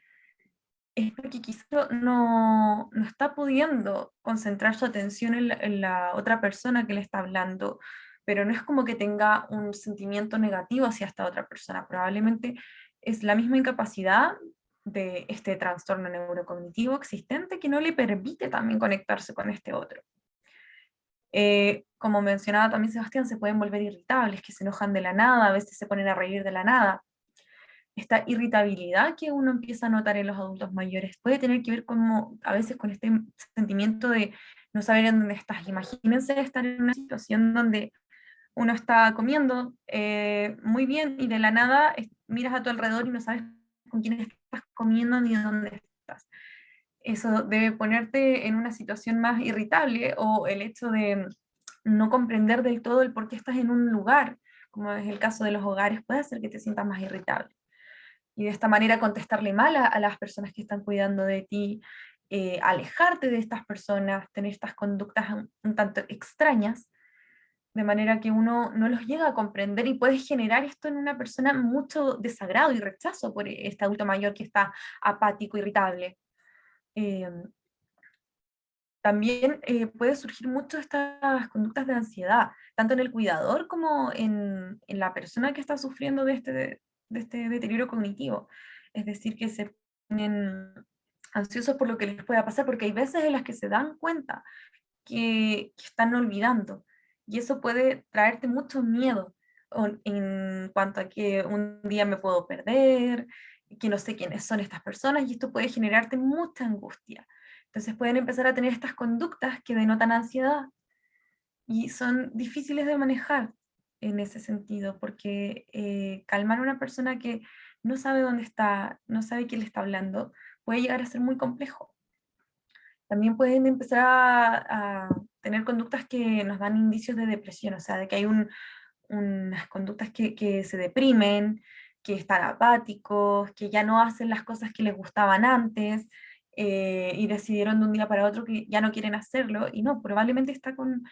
es porque quizás no está pudiendo concentrar su atención en la otra persona que le está hablando, pero no es como que tenga un sentimiento negativo hacia esta otra persona, probablemente es la misma incapacidad de este trastorno neurocognitivo existente que no le permite también conectarse con este otro. Como mencionaba también Sebastián, se pueden volver irritables, que se enojan de la nada, a veces se ponen a reír de la nada. Esta irritabilidad que uno empieza a notar en los adultos mayores puede tener que ver como, a veces con este sentimiento de no saber en dónde estás. Imagínense estar en una situación donde uno está comiendo muy bien y de la nada miras a tu alrededor y no sabes con quién estás comiendo ni dónde estás. Eso debe ponerte en una situación más irritable, o el hecho de no comprender del todo el por qué estás en un lugar, como es el caso de los hogares, puede hacer que te sientas más irritable. Y de esta manera contestarle mal a las personas que están cuidando de ti, alejarte de estas personas, tener estas conductas un tanto extrañas, de manera que uno no los llega a comprender y puede generar esto en una persona mucho desagrado y rechazo por este adulto mayor que está apático, irritable. También puede surgir mucho estas conductas de ansiedad, tanto en el cuidador como en la persona que está sufriendo de este deterioro cognitivo. Es decir, que se ponen ansiosos por lo que les pueda pasar, porque hay veces en las que se dan cuenta que están olvidando, y eso puede traerte mucho miedo en cuanto a que un día me puedo perder, que no sé quiénes son estas personas, y esto puede generarte mucha angustia. Entonces pueden empezar a tener estas conductas que denotan ansiedad y son difíciles de manejar en ese sentido, porque calmar a una persona que no sabe dónde está, no sabe quién le está hablando, puede llegar a ser muy complejo. También pueden empezar a tener conductas que nos dan indicios de depresión, o sea, de que hay unas conductas que se deprimen, que están apáticos, que ya no hacen las cosas que les gustaban antes, y decidieron de un día para otro que ya no quieren hacerlo, y no, probablemente está con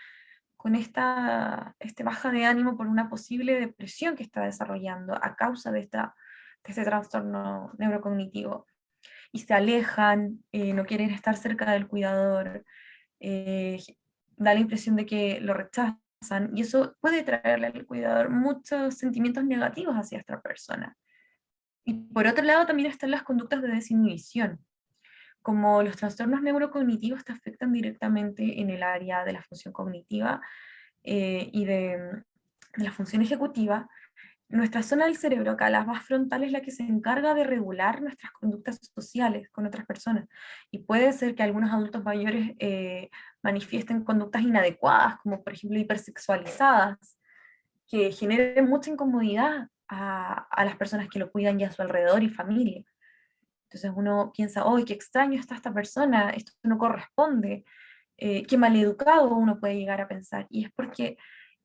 este baja de ánimo por una posible depresión que está desarrollando a causa de este trastorno neurocognitivo. Y se alejan, no quieren estar cerca del cuidador, eh, da la impresión de que lo rechazan, y eso puede traerle al cuidador muchos sentimientos negativos hacia esta persona. Y por otro lado también están las conductas de desinhibición. Como los trastornos neurocognitivos te afectan directamente en el área de la función cognitiva y de la función ejecutiva, nuestra zona del cerebro, acá la más frontal, es la que se encarga de regular nuestras conductas sociales con otras personas. Y puede ser que algunos adultos mayores manifiesten conductas inadecuadas, como por ejemplo hipersexualizadas, que generen mucha incomodidad a las personas que lo cuidan y a su alrededor y familia. Entonces uno piensa, ¡oh, qué extraño está esta persona! Esto no corresponde. Qué maleducado uno puede llegar a pensar. Y es porque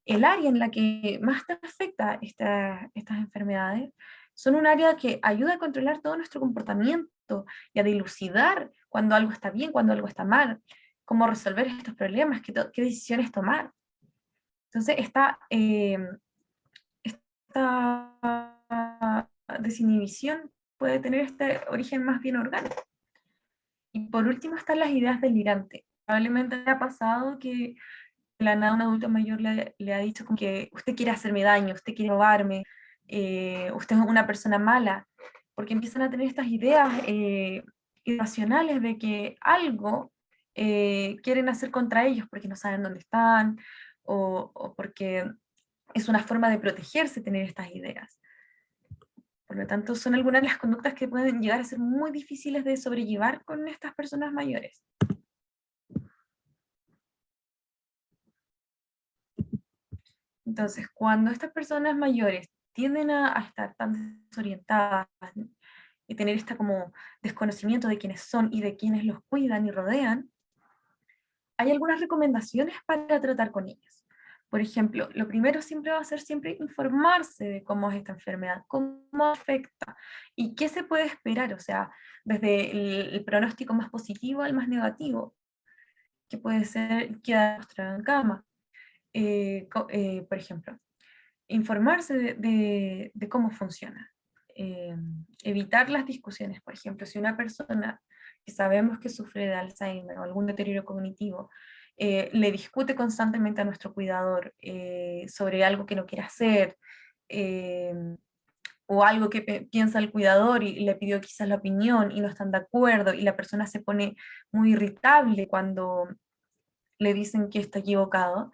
el área en la que más te afecta estas enfermedades son un área que ayuda a controlar todo nuestro comportamiento y a dilucidar cuando algo está bien, cuando algo está mal, cómo resolver estos problemas, qué decisiones tomar. Entonces, esta desinhibición puede tener este origen más bien orgánico. Y por último están las ideas delirantes. Probablemente haya pasado que de la nada un adulto mayor le ha dicho como que usted quiere hacerme daño, usted quiere robarme, usted es una persona mala, porque empiezan a tener estas ideas irracionales de que algo quieren hacer contra ellos porque no saben dónde están, o porque es una forma de protegerse tener estas ideas. Por lo tanto, son algunas de las conductas que pueden llegar a ser muy difíciles de sobrellevar con estas personas mayores. Entonces, cuando estas personas mayores tienden a estar tan desorientadas y tener este como desconocimiento de quiénes son y de quienes los cuidan y rodean, hay algunas recomendaciones para tratar con ellas. Por ejemplo, lo primero siempre va a ser siempre informarse de cómo es esta enfermedad, cómo afecta y qué se puede esperar, o sea, desde el pronóstico más positivo al más negativo, que puede ser quedar postrado en cama. Por ejemplo, informarse de cómo funciona. Evitar las discusiones, por ejemplo, si una persona que sabemos que sufre de Alzheimer o algún deterioro cognitivo, le discute constantemente a nuestro cuidador sobre algo que no quiere hacer, eh, o algo que piensa el cuidador y le pidió quizás la opinión y no están de acuerdo, y la persona se pone muy irritable cuando le dicen que está equivocado,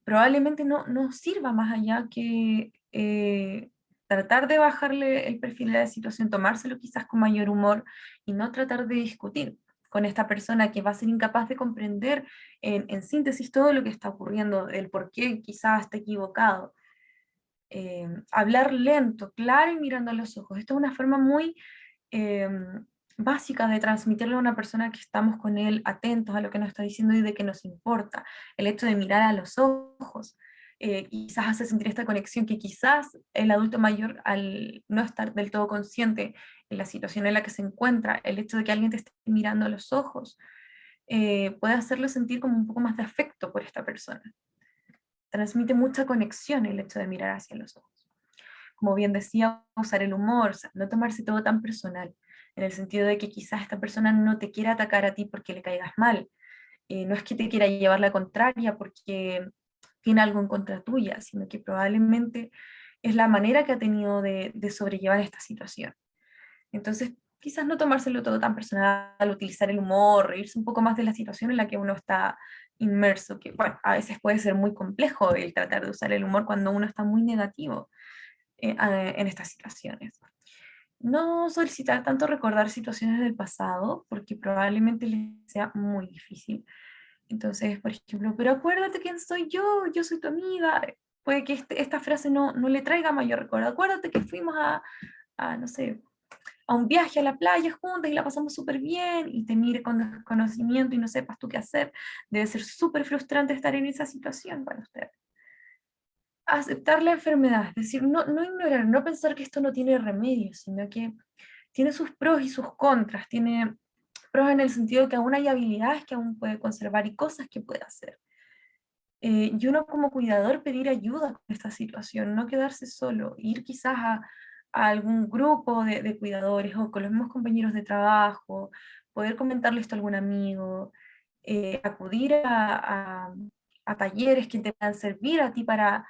probablemente no sirva más allá que tratar de bajarle el perfil a la situación, tomárselo quizás con mayor humor y no tratar de discutir con esta persona que va a ser incapaz de comprender en síntesis todo lo que está ocurriendo, el por qué quizás está equivocado. Hablar lento, claro y mirando a los ojos. Esto es una forma muy básica de transmitirle a una persona que estamos con él atentos a lo que nos está diciendo y de que nos importa. El hecho de mirar a los ojos quizás hace sentir esta conexión que quizás el adulto mayor, al no estar del todo consciente en la situación en la que se encuentra, el hecho de que alguien te esté mirando a los ojos puede hacerlo sentir como un poco más de afecto por esta persona. Transmite mucha conexión el hecho de mirar hacia los ojos. Como bien decía, usar el humor, o sea, no tomarse todo tan personal. en el sentido de que quizás esta persona no te quiera atacar a ti porque le caigas mal, no es que te quiera llevar la contraria porque tiene algo en contra tuya, sino que probablemente es la manera que ha tenido de sobrellevar esta situación. Entonces, quizás no tomárselo todo tan personal, utilizar el humor, reírse un poco más de la situación en la que uno está inmerso, que bueno, a veces puede ser muy complejo el tratar de usar el humor cuando uno está muy negativo en estas situaciones. No solicitar tanto recordar situaciones del pasado, porque probablemente les sea muy difícil. Entonces, por ejemplo, pero acuérdate quién soy yo soy tu amiga. Puede que esta frase no le traiga mayor recuerdo. Acuérdate que fuimos no sé, a un viaje a la playa juntas y la pasamos súper bien y te mire con desconocimiento y no sepas tú qué hacer. Debe ser súper frustrante estar en esa situación para usted. Aceptar la enfermedad, es decir, no ignorar, no pensar que esto no tiene remedio, sino que tiene sus pros y sus contras, tiene pros en el sentido de que aún hay habilidades que aún puede conservar y cosas que puede hacer. Y uno como cuidador pedir ayuda con esta situación, no quedarse solo, ir quizás a algún grupo de cuidadores o con los mismos compañeros de trabajo, poder comentarle esto a algún amigo, acudir a talleres que te puedan servir a ti para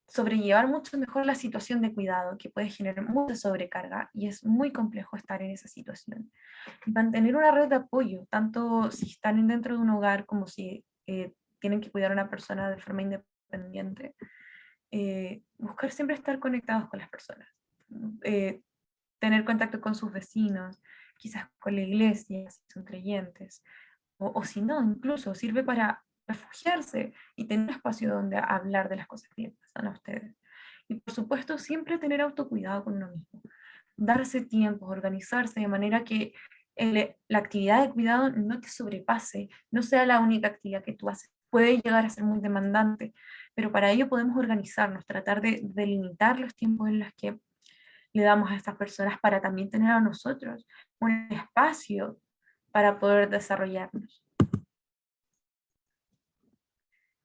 sobrellevar mucho mejor la situación de cuidado, que puede generar mucha sobrecarga y es muy complejo estar en esa situación. Mantener una red de apoyo, tanto si están dentro de un hogar como si tienen que cuidar a una persona de forma independiente. Buscar siempre estar conectados con las personas. Eh, Tener contacto con sus vecinos, quizás con la iglesia, si son creyentes, o si no, incluso sirve para refugiarse y tener un espacio donde hablar de las cosas que les pasan a ustedes. Y por supuesto, siempre tener autocuidado con uno mismo. Darse tiempo, organizarse de manera que la actividad de cuidado no te sobrepase, no sea la única actividad que tú haces. Puede llegar a ser muy demandante, pero para ello podemos organizarnos, tratar de delimitar los tiempos en los que le damos a estas personas para también tener a nosotros un espacio para poder desarrollarnos.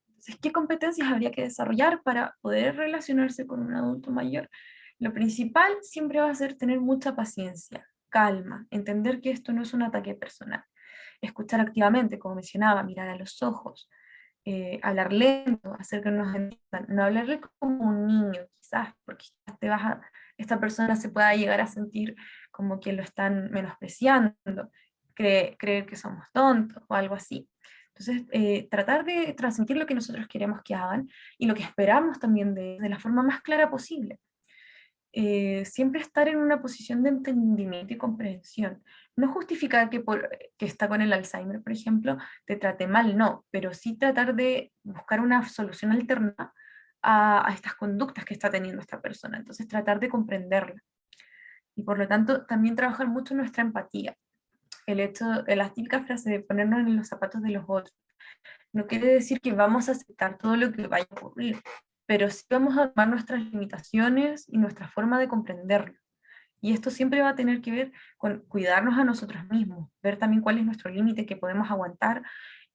Entonces, ¿qué competencias habría que desarrollar para poder relacionarse con un adulto mayor? Lo principal siempre va a ser tener mucha paciencia, calma, entender que esto no es un ataque personal. Escuchar activamente, como mencionaba, mirar a los ojos, hablar lento, hacer que nos entiendan, no hablarle como un niño, quizás, porque esta persona se pueda llegar a sentir como que lo están menospreciando, creer que somos tontos o algo así. Entonces, tratar de transmitir lo que nosotros queremos que hagan y lo que esperamos también de la forma más clara posible. Siempre estar en una posición de entendimiento y comprensión. No justificar que está con el Alzheimer, por ejemplo, te trate mal, no, pero sí tratar de buscar una solución alterna a estas conductas que está teniendo esta persona. Entonces, tratar de comprenderla. Y por lo tanto, también trabajar mucho nuestra empatía. El hecho de las típicas frases de ponernos en los zapatos de los otros. No quiere decir que vamos a aceptar todo lo que vaya a ocurrir, pero sí vamos a tomar nuestras limitaciones y nuestra forma de comprenderlo. Y esto siempre va a tener que ver con cuidarnos a nosotros mismos, ver también cuál es nuestro límite que podemos aguantar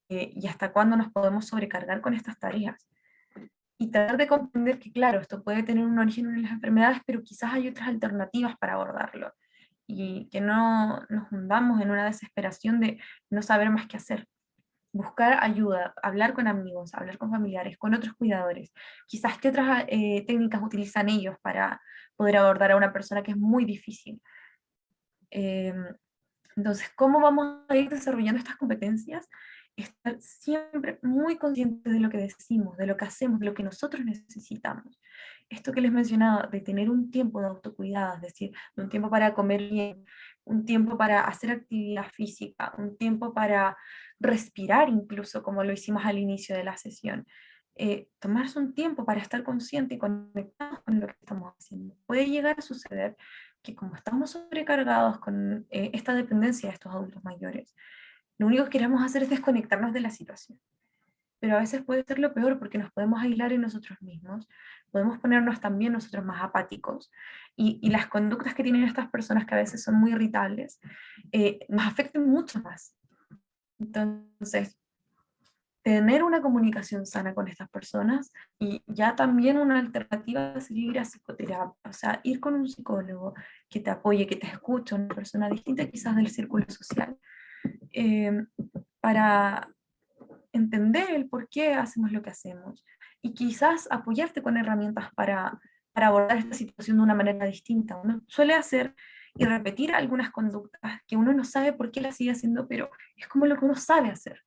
y hasta cuándo nos podemos sobrecargar con estas tareas. Y tratar de comprender que, claro, esto puede tener un origen en las enfermedades, pero quizás hay otras alternativas para abordarlo. Y que no nos hundamos en una desesperación de no saber más qué hacer. Buscar ayuda, hablar con amigos, hablar con familiares, con otros cuidadores. Quizás qué otras técnicas utilizan ellos para poder abordar a una persona que es muy difícil. Eh, entonces, ¿cómo vamos a ir desarrollando estas competencias? Estar siempre muy conscientes de lo que decimos, de lo que hacemos, de lo que nosotros necesitamos. Esto que les mencionaba, de tener un tiempo de autocuidado, es decir, un tiempo para comer bien, un tiempo para hacer actividad física, un tiempo para respirar incluso, como lo hicimos al inicio de la sesión. Tomarse un tiempo para estar consciente y conectados con lo que estamos haciendo. Puede llegar a suceder que como estamos sobrecargados con esta dependencia de estos adultos mayores, lo único que queremos hacer es desconectarnos de la situación. Pero a veces puede ser lo peor porque nos podemos aislar en nosotros mismos, podemos ponernos también nosotros más apáticos y las conductas que tienen estas personas que a veces son muy irritables nos afecten mucho más. Entonces, tener una comunicación sana con estas personas, y ya también una alternativa sería ir a psicoterapia, o sea, ir con un psicólogo que te apoye, que te escuche, una persona distinta quizás del círculo social, eh, para entender el por qué hacemos lo que hacemos, y quizás apoyarte con herramientas para abordar esta situación de una manera distinta. Uno suele hacer y repetir algunas conductas que uno no sabe por qué las sigue haciendo, pero es como lo que uno sabe hacer.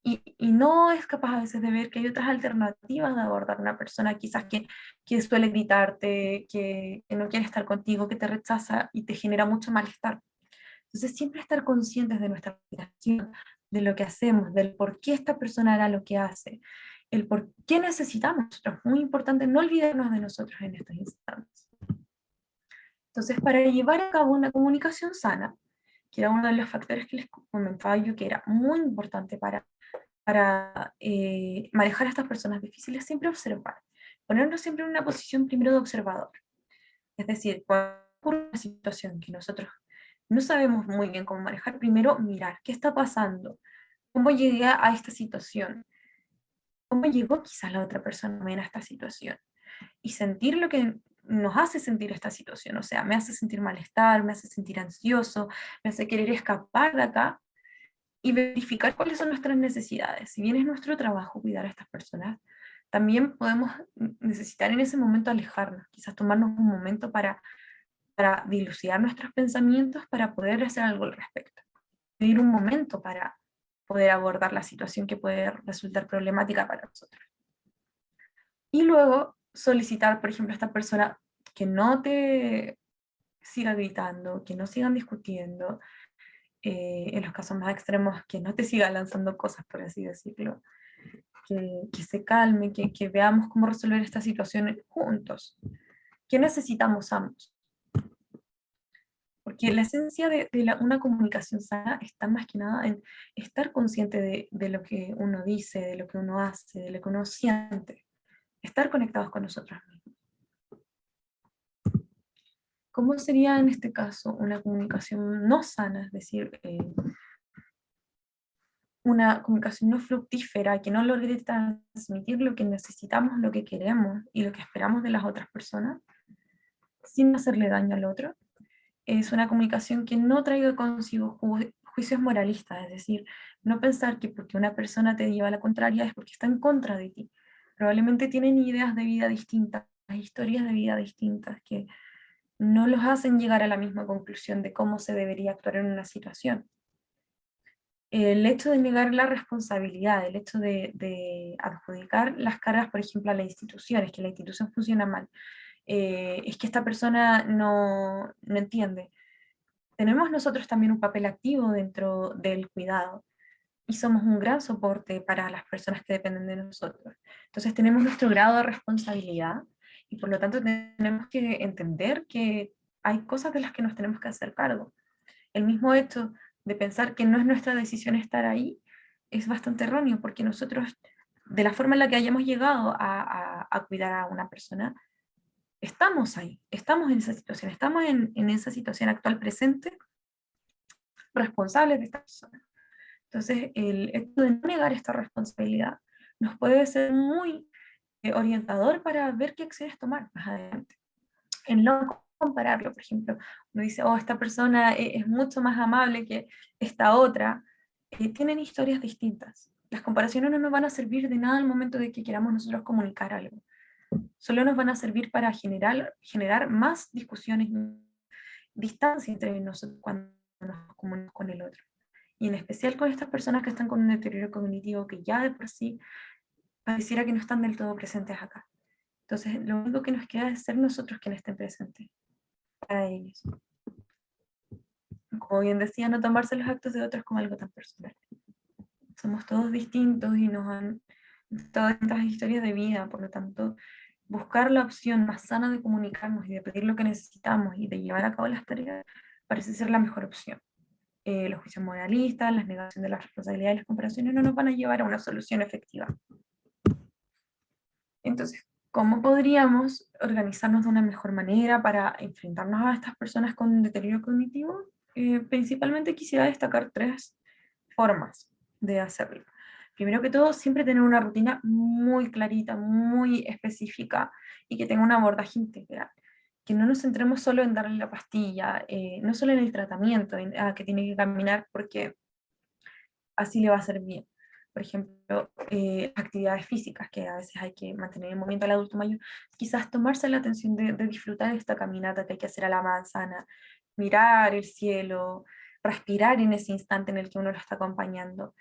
Y no es capaz a veces de ver que hay otras alternativas de abordar a una persona quizás que suele gritarte, que no quiere estar contigo, que te rechaza y te genera mucho malestar. Entonces siempre estar conscientes de nuestra relación, de lo que hacemos, del por qué esta persona hará lo que hace, el por qué necesitamos nosotros. Muy importante no olvidarnos de nosotros en estos instantes. Entonces, para llevar a cabo una comunicación sana, que era uno de los factores que les comentaba yo que era muy importante para manejar a estas personas difíciles, siempre observar, ponernos siempre en una posición primero de observador. Es decir, cuando ocurre una situación que nosotros no sabemos muy bien cómo manejar, primero mirar qué está pasando, cómo llegué a esta situación, cómo llegó quizás la otra persona a esta situación, y sentir lo que nos hace sentir esta situación. O sea, me hace sentir malestar, me hace sentir ansioso, me hace querer escapar de acá, y verificar cuáles son nuestras necesidades. Si bien es nuestro trabajo cuidar a estas personas, también podemos necesitar en ese momento alejarnos, quizás tomarnos un momento para dilucidar nuestros pensamientos, para poder hacer algo al respecto. Pedir un momento para poder abordar la situación que puede resultar problemática para nosotros. Y luego solicitar, por ejemplo, a esta persona que no te siga gritando, que no sigan discutiendo, en los casos más extremos, que no te siga lanzando cosas, por así decirlo, que se calme, que veamos cómo resolver esta situación juntos. ¿Qué necesitamos ambos? Porque la esencia de una comunicación sana está más que nada en estar consciente de lo que uno dice, de lo que uno hace, de lo que uno siente, estar conectados con nosotros mismos. ¿Cómo sería en este caso una comunicación no sana? Es decir, una comunicación no fructífera, que no logre transmitir lo que necesitamos, lo que queremos y lo que esperamos de las otras personas, sin hacerle daño al otro. Es una comunicación que no traiga consigo juicios moralistas, es decir, no pensar que porque una persona te lleva a la contraria es porque está en contra de ti. Probablemente tienen ideas de vida distintas, historias de vida distintas, que no los hacen llegar a la misma conclusión de cómo se debería actuar en una situación. El hecho de negar la responsabilidad, el hecho de adjudicar las cargas, por ejemplo, a las instituciones, que la institución funciona mal, es que esta persona no entiende. Tenemos nosotros también un papel activo dentro del cuidado, y somos un gran soporte para las personas que dependen de nosotros. Entonces tenemos nuestro grado de responsabilidad, y por lo tanto tenemos que entender que hay cosas de las que nos tenemos que hacer cargo. El mismo hecho de pensar que no es nuestra decisión estar ahí es bastante erróneo, porque nosotros, de la forma en la que hayamos llegado a cuidar a una persona, estamos ahí, estamos en esa situación, estamos en esa situación actual presente, responsables de esta persona. Entonces, el hecho de no negar esta responsabilidad nos puede ser muy orientador para ver qué acciones tomar más adelante. En no compararlo, por ejemplo, uno dice, oh, esta persona es mucho más amable que esta otra, tienen historias distintas. Las comparaciones no nos van a servir de nada al momento de que queramos nosotros comunicar algo. Solo nos van a servir para generar más discusiones, distancia entre nosotros cuando nos comunicamos con el otro. Y en especial con estas personas que están con un deterioro cognitivo que ya de por sí pareciera que no están del todo presentes acá. Entonces, lo único que nos queda es ser nosotros quienes estén presentes para ellos. Como bien decía, no tomarse los actos de otros como algo tan personal. Somos todos distintos y nos han dado distintas historias de vida, por lo tanto, buscar la opción más sana de comunicarnos y de pedir lo que necesitamos y de llevar a cabo las tareas parece ser la mejor opción. Los juicios moralistas, las negaciones de las responsabilidades y las comparaciones no nos van a llevar a una solución efectiva. Entonces, ¿cómo podríamos organizarnos de una mejor manera para enfrentarnos a estas personas con deterioro cognitivo? Principalmente quisiera destacar 3 formas de hacerlo. Primero que todo, siempre tener una rutina muy clarita, muy específica y que tenga un abordaje integral. Que no nos centremos solo en darle la pastilla, no solo en el tratamiento, que tiene que caminar porque así le va a hacer bien. Por ejemplo, actividades físicas, que a veces hay que mantener en movimiento al adulto mayor, quizás tomarse la atención de disfrutar esta caminata que hay que hacer a la manzana, mirar el cielo, respirar en ese instante en el que uno lo está acompañando.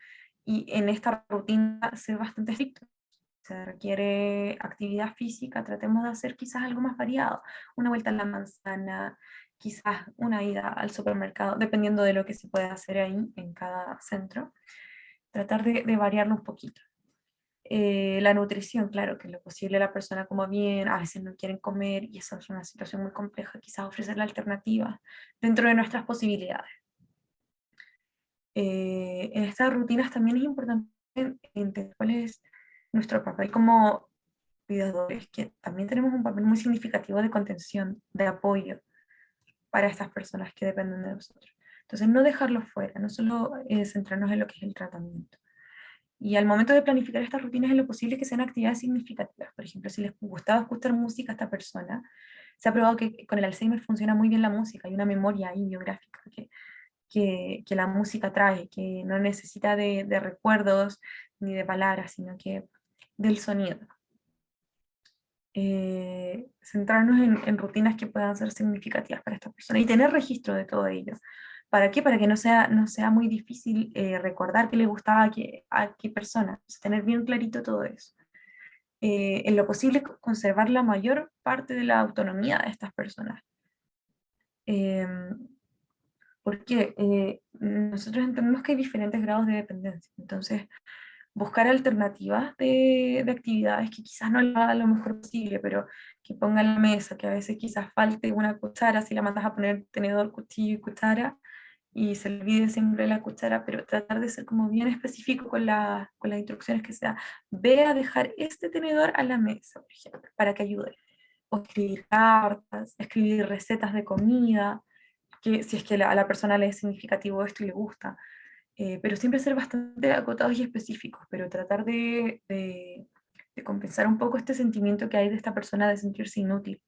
Y en esta rutina ser bastante estricto. Se requiere actividad física, tratemos de hacer quizás algo más variado, una vuelta a la manzana, quizás una ida al supermercado, dependiendo de lo que se pueda hacer ahí en cada centro, tratar de variarlo un poquito. La nutrición, claro, que en lo posible la persona coma bien, a veces no quieren comer y esa es una situación muy compleja, quizás ofrecer la alternativa dentro de nuestras posibilidades. En estas rutinas también es importante entender cuál es nuestro papel como cuidadores, que también tenemos un papel muy significativo de contención, de apoyo para estas personas que dependen de nosotros. Entonces, no dejarlos fuera, no solo centrarnos en lo que es el tratamiento. Y al momento de planificar estas rutinas, es lo posible que sean actividades significativas. Por ejemplo, si les gustaba escuchar música a esta persona, se ha probado que con el Alzheimer funciona muy bien la música, hay una memoria ahí biográfica que la música trae, que no necesita de recuerdos ni de palabras, sino que del sonido. Centrarnos en rutinas que puedan ser significativas para esta persona y tener registro de todo ello. ¿Para qué? Para que no sea muy difícil recordar qué le gustaba a qué persona, tener bien clarito todo eso. En lo posible, conservar la mayor parte de la autonomía de estas personas. Porque nosotros entendemos que hay diferentes grados de dependencia, entonces buscar alternativas de actividades que quizás no lo haga lo mejor posible, pero que ponga en la mesa, que a veces quizás falte una cuchara, si la mandas a poner tenedor, cuchillo y cuchara, y se olvide siempre la cuchara, pero tratar de ser como bien específico con las instrucciones que sea, ve a dejar este tenedor a la mesa, por ejemplo, para que ayude. O escribir cartas, escribir recetas de comida, que si es que a la persona le es significativo esto y le gusta, pero siempre ser bastante acotados y específicos, pero tratar de compensar un poco este sentimiento que hay de esta persona de sentirse inútil,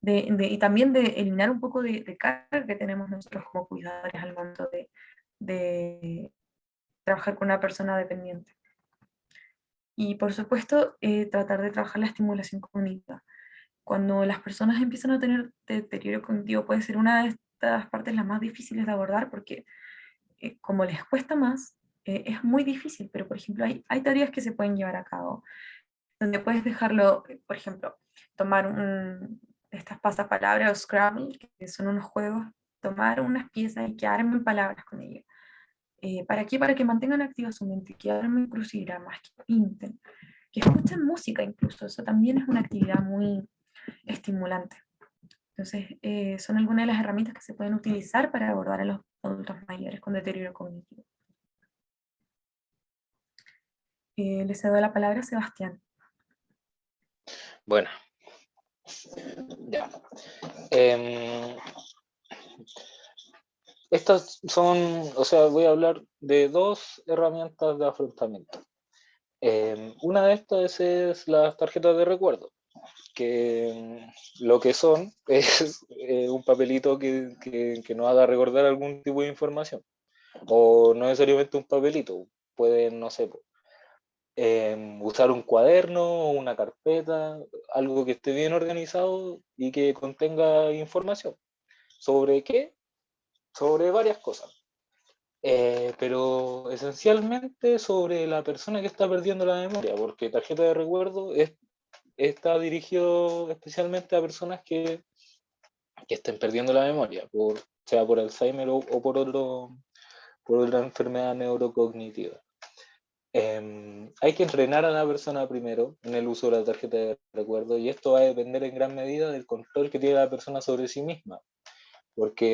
y también de eliminar un poco de carga que tenemos nosotros como cuidadores al momento de trabajar con una persona dependiente. Y por supuesto, tratar de trabajar la estimulación cognitiva. Cuando las personas empiezan a tener deterioro cognitivo, puede ser una de estas partes las más difíciles de abordar porque como les cuesta más, es muy difícil, pero por ejemplo hay tareas que se pueden llevar a cabo, donde puedes dejarlo, por ejemplo, tomar estas pasapalabras o Scrabble, que son unos juegos, tomar unas piezas y que armen palabras con ellas. ¿Para qué? Para que mantengan activa su mente, que armen crucigramas, que pinten, que escuchen música incluso, eso también es una actividad muy estimulante. Entonces, son algunas de las herramientas que se pueden utilizar para abordar a los adultos mayores con deterioro cognitivo. Le cedo la palabra a Sebastián. Bueno, ya. Estas son, o sea, voy a hablar de dos herramientas de afrontamiento. Una de estas es las tarjetas de recuerdo, que lo que son es un papelito que nos haga recordar algún tipo de información, o no necesariamente un papelito, pueden, no sé, usar un cuaderno o una carpeta, algo que esté bien organizado y que contenga información. ¿Sobre qué? Sobre varias cosas. Pero esencialmente sobre la persona que está perdiendo la memoria, porque tarjeta de recuerdo está dirigido especialmente a personas que estén perdiendo la memoria, sea por Alzheimer o por otra enfermedad neurocognitiva. Hay que entrenar a la persona primero en el uso de la tarjeta de recuerdo, y esto va a depender en gran medida del control que tiene la persona sobre sí misma, porque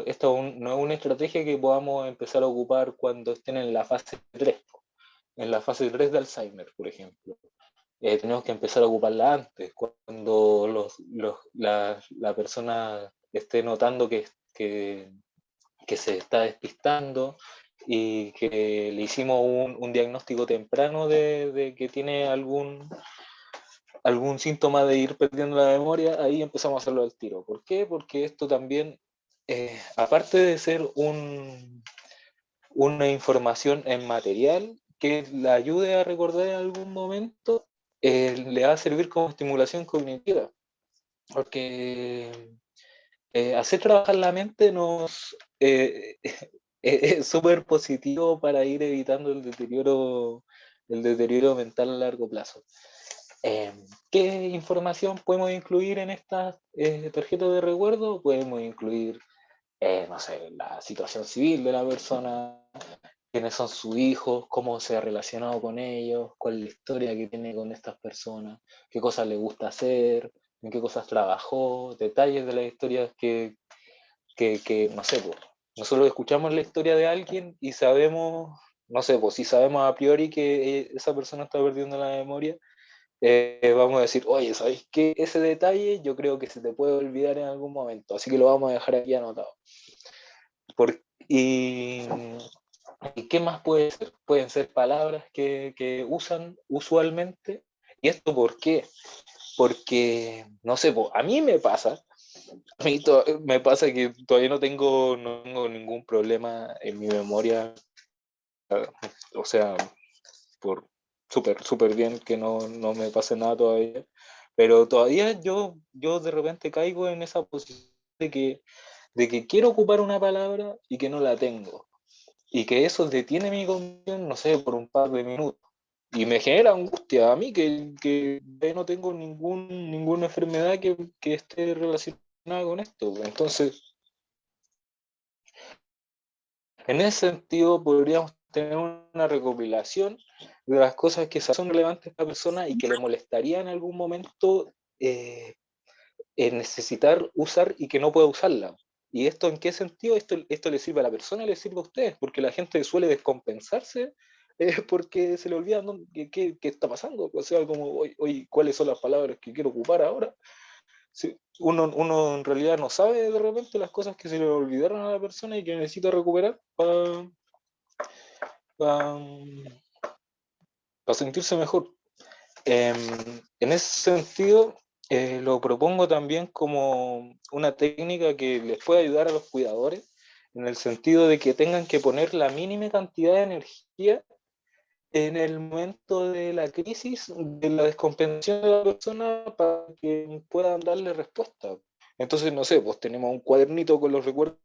esto no es una estrategia que podamos empezar a ocupar cuando estén en la fase 3, en la fase 3 de Alzheimer, por ejemplo. Tenemos que empezar a ocuparla antes, cuando la persona esté notando que se está despistando, y que le hicimos un diagnóstico temprano de que tiene algún síntoma de ir perdiendo la memoria, ahí empezamos a hacerlo al tiro. ¿Por qué? Porque esto también, aparte de ser una información en material que la ayude a recordar en algún momento, le va a servir como estimulación cognitiva. Porque hacer trabajar la mente es súper positivo para ir evitando el deterioro mental a largo plazo. ¿Qué información podemos incluir en estas tarjetas de recuerdo? Podemos incluir, no sé, la situación civil de la persona, quiénes son sus hijos, cómo se ha relacionado con ellos, cuál es la historia que tiene con estas personas, qué cosas le gusta hacer, en qué cosas trabajó, detalles de las historias que no sé, pues, nosotros escuchamos la historia de alguien y sabemos, no sé, pues si sabemos a priori que esa persona está perdiendo la memoria, vamos a decir, oye, ¿sabéis qué? Ese detalle yo creo que se te puede olvidar en algún momento, así que lo vamos a dejar aquí anotado. Por, y, ¿Y qué más puede ser? Pueden ser palabras que usan usualmente. ¿Y esto por qué? Porque, no sé, po, a mí me pasa, me pasa que todavía no tengo ningún problema en mi memoria, o sea, por súper bien que no me pase nada todavía, pero todavía yo de repente caigo en esa posición de que quiero ocupar una palabra y que no la tengo. Y que eso detiene mi cognición, no sé, por un par de minutos. Y me genera angustia a mí que no tengo ninguna enfermedad que esté relacionada con esto. Entonces, en ese sentido, podríamos tener una recopilación de las cosas que son relevantes para la persona y que le molestaría en algún momento necesitar usar y que no pueda usarla. ¿Y esto en qué sentido? Esto le sirve a la persona y le sirve a ustedes, porque la gente suele descompensarse porque se le olvida qué está pasando. O sea, como hoy, ¿cuáles son las palabras que quiero ocupar ahora? Sí, uno en realidad no sabe de repente las cosas que se le olvidaron a la persona y que necesita recuperar para sentirse mejor. En ese sentido, lo propongo también como una técnica que les puede ayudar a los cuidadores, en el sentido de que tengan que poner la mínima cantidad de energía en el momento de la crisis, de la descompensación de la persona, para que puedan darle respuesta. Entonces, no sé, pues tenemos un cuadernito con los recuerdos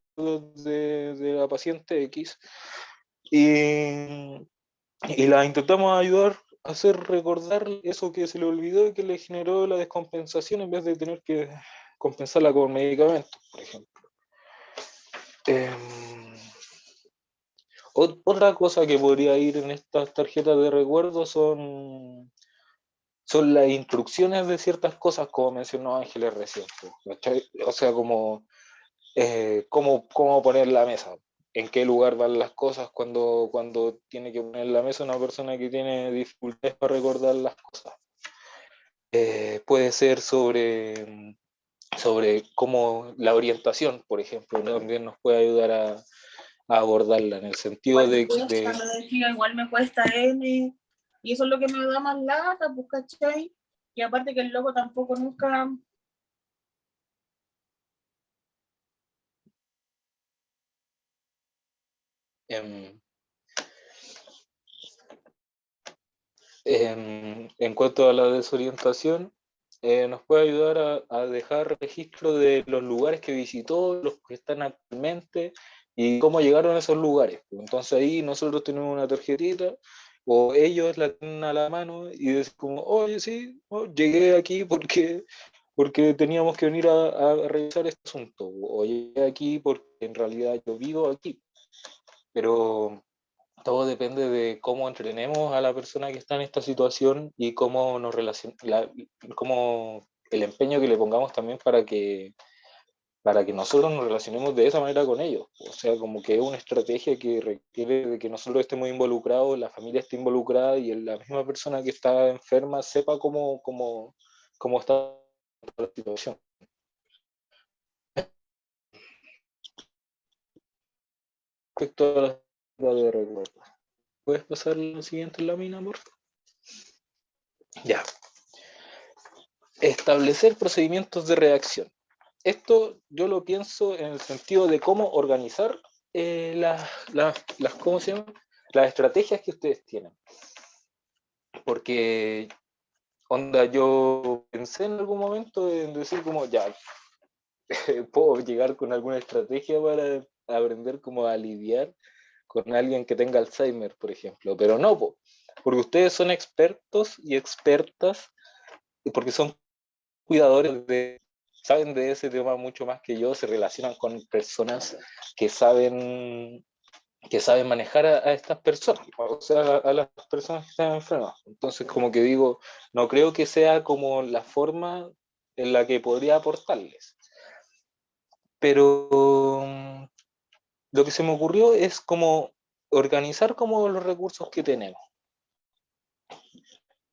de la paciente X y la intentamos ayudar a hacer recordar eso que se le olvidó y que le generó la descompensación en vez de tener que compensarla con medicamentos, por ejemplo. Otra cosa que podría ir en estas tarjetas de recuerdo son las instrucciones de ciertas cosas, como mencionó Ángeles recién. ¿Cachai? O sea, como cómo poner la mesa, en qué lugar van las cosas cuando tiene que poner la mesa una persona que tiene dificultades para recordar las cosas. Puede ser sobre cómo la orientación, por ejemplo, también nos puede ayudar a abordarla en el sentido Igual me cuesta, de me decía, igual me cuesta N, y eso es lo que me da más lata, pues, ¿cachai? Y aparte que el loco tampoco nunca... em, en cuanto a la desorientación, nos puede ayudar a dejar registro de los lugares que visitó, los que están actualmente y cómo llegaron a esos lugares. Entonces ahí nosotros tenemos una tarjetita o ellos la tienen a la mano y dicen como, oye, sí, llegué aquí porque teníamos que venir a revisar este asunto, o llegué aquí porque en realidad yo vivo aquí. Pero todo depende de cómo entrenemos a la persona que está en esta situación y cómo cómo el empeño que le pongamos también para que nosotros nos relacionemos de esa manera con ellos. O sea, como que es una estrategia que requiere de que nosotros estemos involucrados, la familia esté involucrada y la misma persona que está enferma sepa cómo está la situación. Respecto a de recuerdo. ¿Puedes pasar la siguiente lámina, por favor? Ya. Establecer procedimientos de reacción. Esto yo lo pienso en el sentido de cómo organizar ¿cómo se llama? Las estrategias que ustedes tienen. Porque, onda, yo pensé en algún momento en decir como, ya, puedo llegar con alguna estrategia para aprender cómo a lidiar con alguien que tenga Alzheimer, por ejemplo. Pero no, porque ustedes son expertos y expertas, y porque son cuidadores saben de ese tema mucho más que yo, se relacionan con personas que saben manejar a estas personas, o sea, a las personas que están enfermas. Entonces, como que digo, no creo que sea como la forma en la que podría aportarles. Pero lo que se me ocurrió es como organizar como los recursos que tenemos.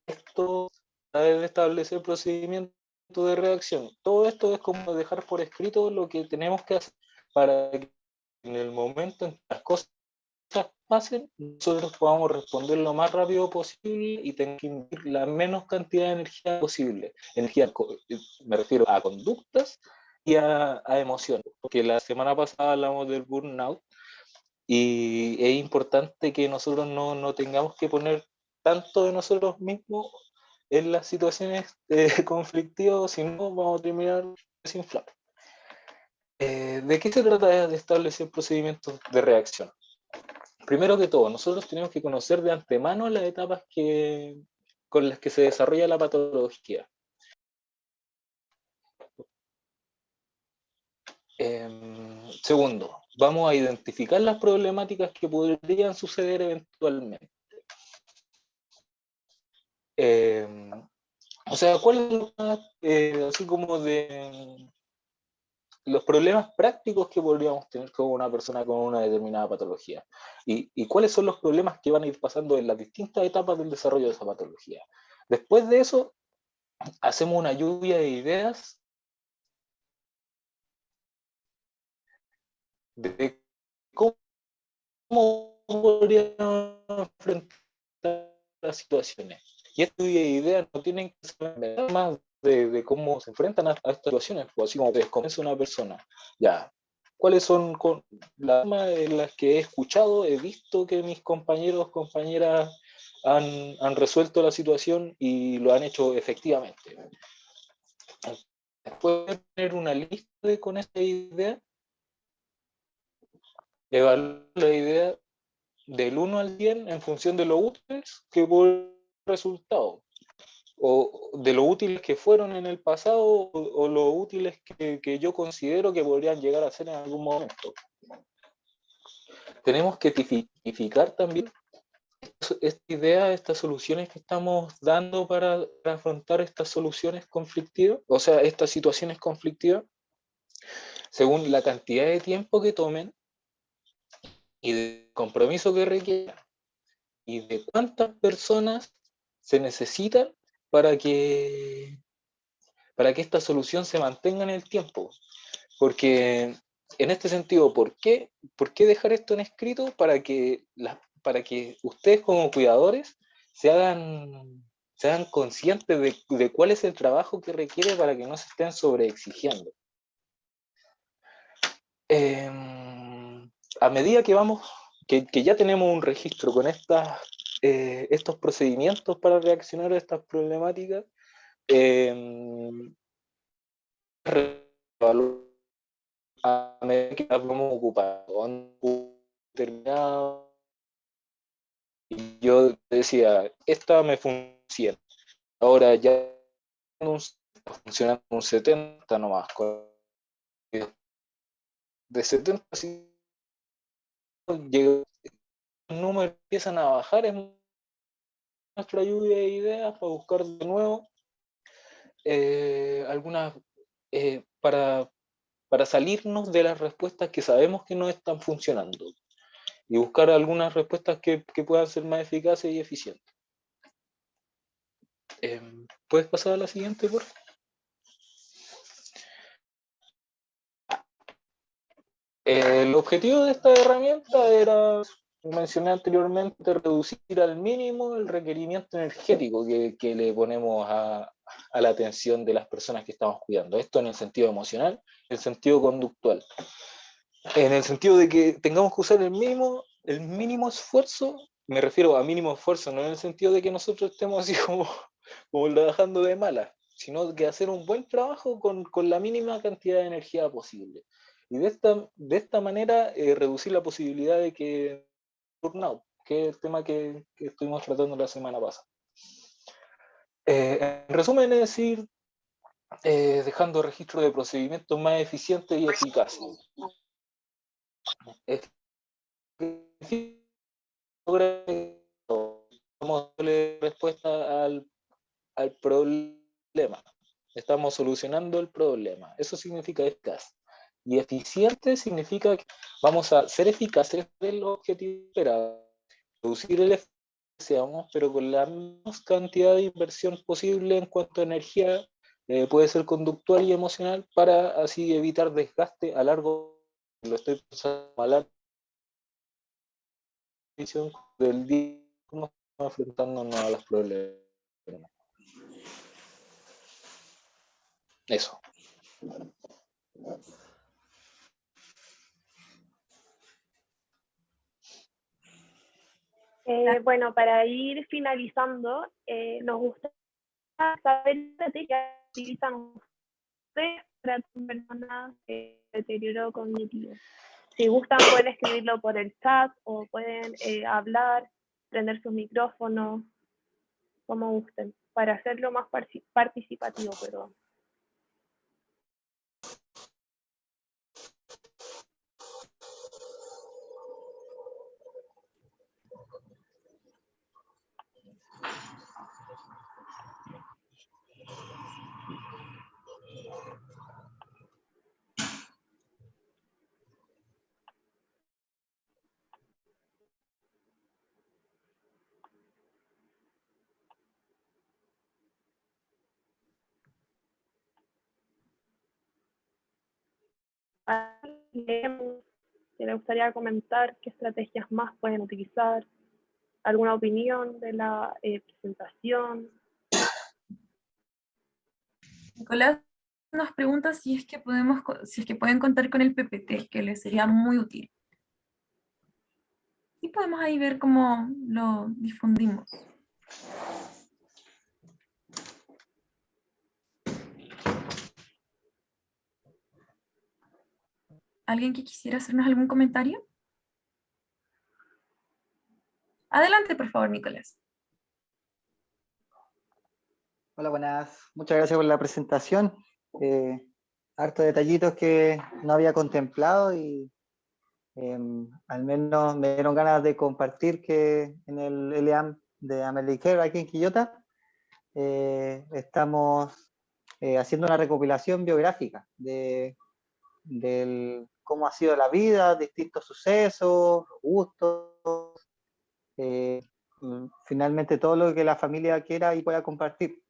Esto debe establecer procedimientos de reacción. Todo esto es como dejar por escrito lo que tenemos que hacer para que en el momento en que las cosas pasen, nosotros podamos responder lo más rápido posible y tener que invertir la menos cantidad de energía posible. Me refiero a conductas y a emociones, porque la semana pasada hablamos del burnout y es importante que nosotros no tengamos que poner tanto de nosotros mismos en las situaciones conflictivas, si no vamos a terminar desinflados. ¿De qué se trata de establecer procedimientos de reacción? Primero que todo, nosotros tenemos que conocer de antemano las etapas con las que se desarrolla la patología. Segundo, vamos a identificar las problemáticas que podrían suceder eventualmente. O sea, ¿cuáles son así como de los problemas prácticos que podríamos tener con una persona con una determinada patología? ¿Y cuáles son los problemas que van a ir pasando en las distintas etapas del desarrollo de esa patología? Después de eso, hacemos una lluvia de ideas de cómo podríamos enfrentar las situaciones. Y estas ideas no tienen que ser más de cómo se enfrentan a estas situaciones, pues así como te desconvence una persona. Ya, ¿cuáles son las formas en las que he escuchado, he visto que mis compañeros, compañeras han resuelto la situación y lo han hecho efectivamente? Después de tener una lista con esta idea, evaluar la idea del 1 al 10 en función de lo útiles que fue el resultado, o de lo útiles que fueron en el pasado, o lo útiles que yo considero que podrían llegar a ser en algún momento. Tenemos que tipificar también esta idea, estas soluciones que estamos dando para afrontar estas soluciones conflictivas, o sea, estas situaciones conflictivas, según la cantidad de tiempo que tomen y de compromiso que requieran, y de cuántas personas se necesitan para que esta solución se mantenga en el tiempo. Porque en este sentido, ¿por qué dejar esto en escrito? Para que ustedes como cuidadores se hagan conscientes de cuál es el trabajo que requiere para que no se estén sobreexigiendo. A medida que vamos, que ya tenemos un registro con estos procedimientos para reaccionar a estas problemáticas, a medida que las vamos ocupando, determinado, y yo decía, esta me funciona, ahora ya está funcionando un 70 nomás, de 70 si llega el número empiezan a bajar, es nuestra lluvia de ideas para buscar de nuevo algunas para salirnos de las respuestas que sabemos que no están funcionando y buscar algunas respuestas que puedan ser más eficaces y eficientes. ¿Puedes pasar a la siguiente, por favor? El objetivo de esta herramienta era mencioné anteriormente, reducir al mínimo el requerimiento energético que le ponemos a la atención de las personas que estamos cuidando. Esto en el sentido emocional, en el sentido conductual. En el sentido de que tengamos que usar el mínimo esfuerzo, me refiero a mínimo esfuerzo, no en el sentido de que nosotros estemos así como trabajando de mala, sino que hacer un buen trabajo con la mínima cantidad de energía posible. Y de esta manera reducir la posibilidad de que burnout, que es el tema que estuvimos tratando la semana pasada. En resumen, es decir, dejando registro de procedimientos más eficientes y eficaces. Vamos a darle respuesta al problema. Estamos solucionando el problema. Eso significa eficaz. Y eficiente significa que vamos a ser eficaces del objetivo esperado, reducir el esfuerzo que deseamos, pero con la menos cantidad de inversión posible en cuanto a energía, puede ser conductual y emocional, para así evitar desgaste a largo plazo. Lo estoy pensando a largo del día, cómo estamos enfrentándonos a los problemas. Eso. Bueno, para ir finalizando, nos gusta saber la estrategia que utilizan ustedes para personas de deterioro cognitivo. Si gustan, pueden escribirlo por el chat o pueden hablar, prender sus micrófonos, como gusten, para hacerlo más participativo, perdón. Leemos, si les gustaría comentar qué estrategias más pueden utilizar, alguna opinión de la presentación. Nicolás nos pregunta si es que pueden contar con el PPT, que les sería muy útil. Y podemos ahí ver cómo lo difundimos. ¿Alguien que quisiera hacernos algún comentario? Adelante, por favor, Nicolás. Hola, buenas. Muchas gracias por la presentación. Hartos detallitos que no había contemplado y al menos me dieron ganas de compartir que en el LEAM de AmeriCare aquí en Quillota estamos haciendo una recopilación biográfica de cómo ha sido la vida, distintos sucesos, gustos, finalmente todo lo que la familia quiera y pueda compartir.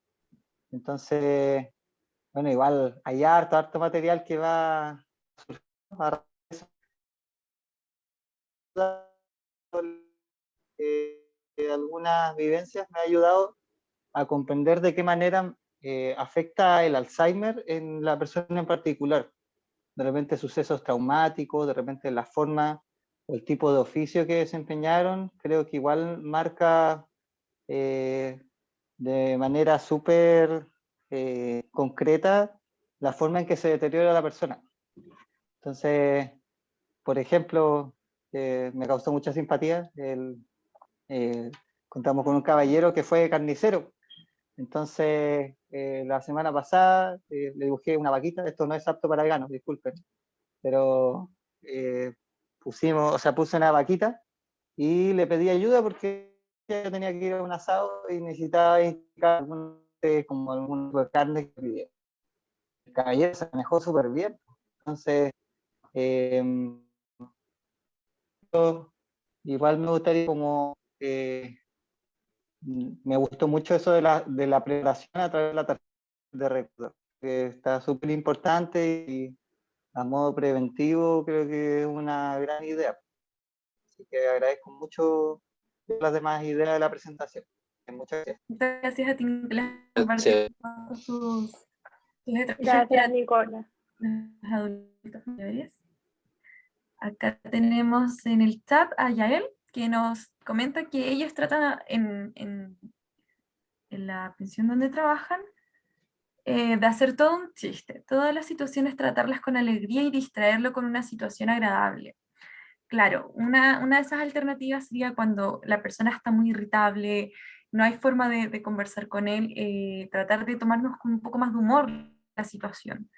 Entonces, bueno, igual hay harto material que va a algunas vivencias me ha ayudado a comprender de qué manera afecta el Alzheimer en la persona en particular. De repente sucesos traumáticos, de repente la forma o el tipo de oficio que desempeñaron, creo que igual marca de manera súper concreta la forma en que se deteriora la persona. Entonces, por ejemplo, me causó mucha simpatía, contamos con un caballero que fue carnicero. Entonces, la semana pasada le dibujé una vaquita, esto no es apto para veganos, disculpen, pero puse una vaquita y le pedí ayuda porque yo tenía que ir a un asado y necesitaba indicar como algún tipo de carne que pidiera. El caballero se manejó súper bien. Entonces, igual me gustaría como me gustó mucho eso de la preparación a través de la tarjeta de recuerdo, que está súper importante y a modo preventivo creo que es una gran idea. Así que agradezco mucho las demás ideas de la presentación. Muchas gracias. Gracias a ti, Nicolás, por Gracias. compartir tus estrategias Gracias, para Nicola. los adultos mayores. Acá tenemos en el chat a Yael, que nos comenta que ellos tratan en la pensión donde trabajan de hacer todo un chiste. Todas las situaciones tratarlas con alegría y distraerlo con una situación agradable. Claro, una de esas alternativas sería cuando la persona está muy irritable, no hay forma de conversar con él, tratar de tomarnos con un poco más de humor la situación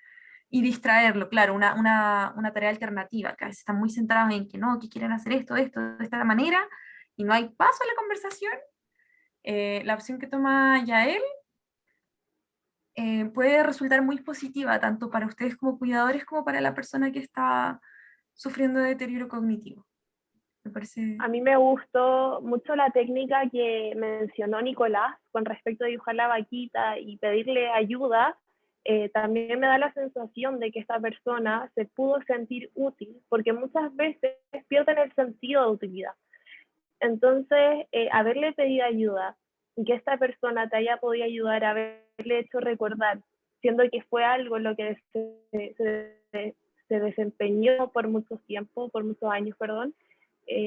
y distraerlo, claro, una tarea alternativa, que a veces están muy centrados en que no, que quieren hacer esto, de esta manera, y no hay paso a la conversación. La opción que toma Yael puede resultar muy positiva, tanto para ustedes como cuidadores, como para la persona que está sufriendo de deterioro cognitivo. Me parece... A mí me gustó mucho la técnica que mencionó Nicolás con respecto a dibujar la vaquita y pedirle ayuda. También me da la sensación de que esta persona se pudo sentir útil, porque muchas veces pierden el sentido de utilidad. Entonces, haberle pedido ayuda y que esta persona te haya podido ayudar, haberle hecho recordar, siendo que fue algo en lo que se desempeñó por mucho tiempo, por muchos años, perdón,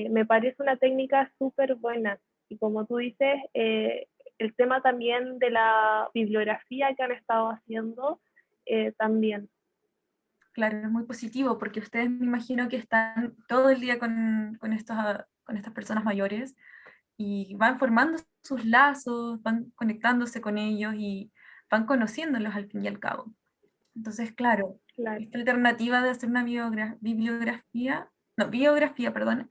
me parece una técnica súper buena. Y como tú dices, el tema también de la bibliografía que han estado haciendo, también. Claro, es muy positivo, porque ustedes me imagino que están todo el día con estas personas mayores y van formando sus lazos, van conectándose con ellos y van conociéndolos al fin y al cabo. Entonces, claro, Claro. esta alternativa de hacer una biografía, perdón,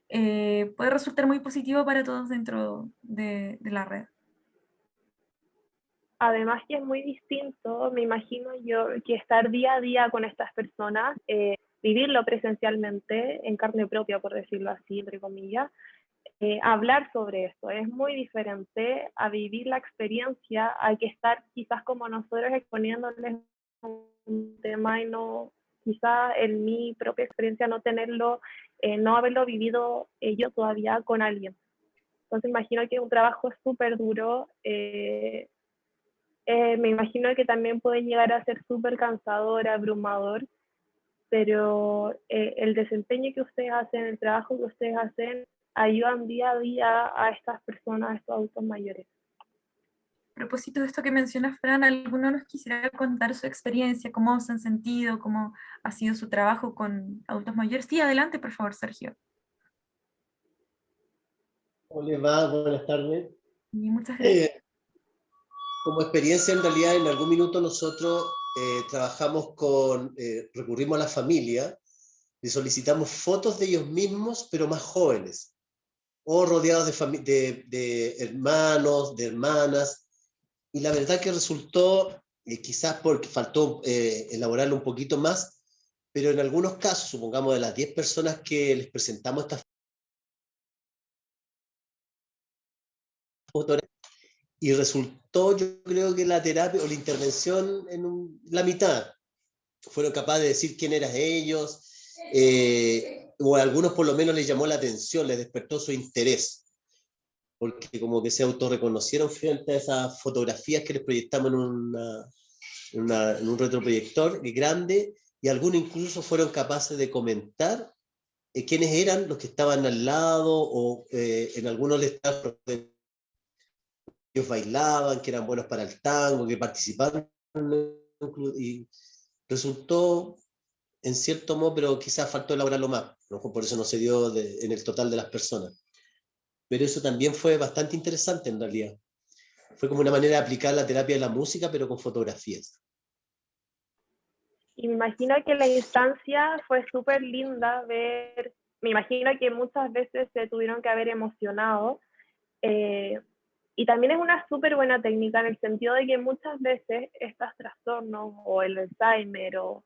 puede resultar muy positivo para todos dentro de la red. Además que es muy distinto, me imagino yo, que estar día a día con estas personas, vivirlo presencialmente, en carne propia, por decirlo así, entre comillas, hablar sobre esto. Es muy diferente a vivir la experiencia, a que estar quizás como nosotros exponiéndoles un tema y no, quizás en mi propia experiencia no tenerlo, no haberlo vivido yo todavía con alguien. Entonces imagino que es un trabajo súper duro. Me imagino que también puede llegar a ser súper cansador, abrumador, pero el desempeño que ustedes hacen, el trabajo que ustedes hacen, ayudan día a día a estas personas, a estos adultos mayores. A propósito de esto que mencionas, Fran, ¿alguno nos quisiera contar su experiencia, cómo se han sentido, cómo ha sido su trabajo con adultos mayores? Sí, adelante, por favor, Sergio. ¿Cómo les va? Buenas tardes. Y muchas gracias. Como experiencia, en realidad, en algún minuto nosotros trabajamos recurrimos a la familia, le solicitamos fotos de ellos mismos, pero más jóvenes, o rodeados de hermanos, de hermanas, y la verdad que resultó, quizás porque faltó elaborarlo un poquito más, pero en algunos casos, supongamos de las 10 personas que les presentamos estas fotos, y resultó, yo creo que la terapia o la intervención en la mitad. Fueron capaces de decir quién eran ellos, o a algunos por lo menos les llamó la atención, les despertó su interés, porque como que se autorreconocieron frente a esas fotografías que les proyectamos en un retroproyector grande, y algunos incluso fueron capaces de comentar quiénes eran los que estaban al lado, o en algunos les estaban, ellos bailaban, que eran buenos para el tango, que participaron, y resultó en cierto modo, pero quizás faltó elaborarlo más, por eso no se dio en el total de las personas. Pero eso también fue bastante interesante en realidad. Fue como una manera de aplicar la terapia de la música, pero con fotografías. Y me imagino que la instancia fue súper linda ver, me imagino que muchas veces se tuvieron que haber emocionado, y también es una súper buena técnica en el sentido de que muchas veces estos trastornos, o el Alzheimer, o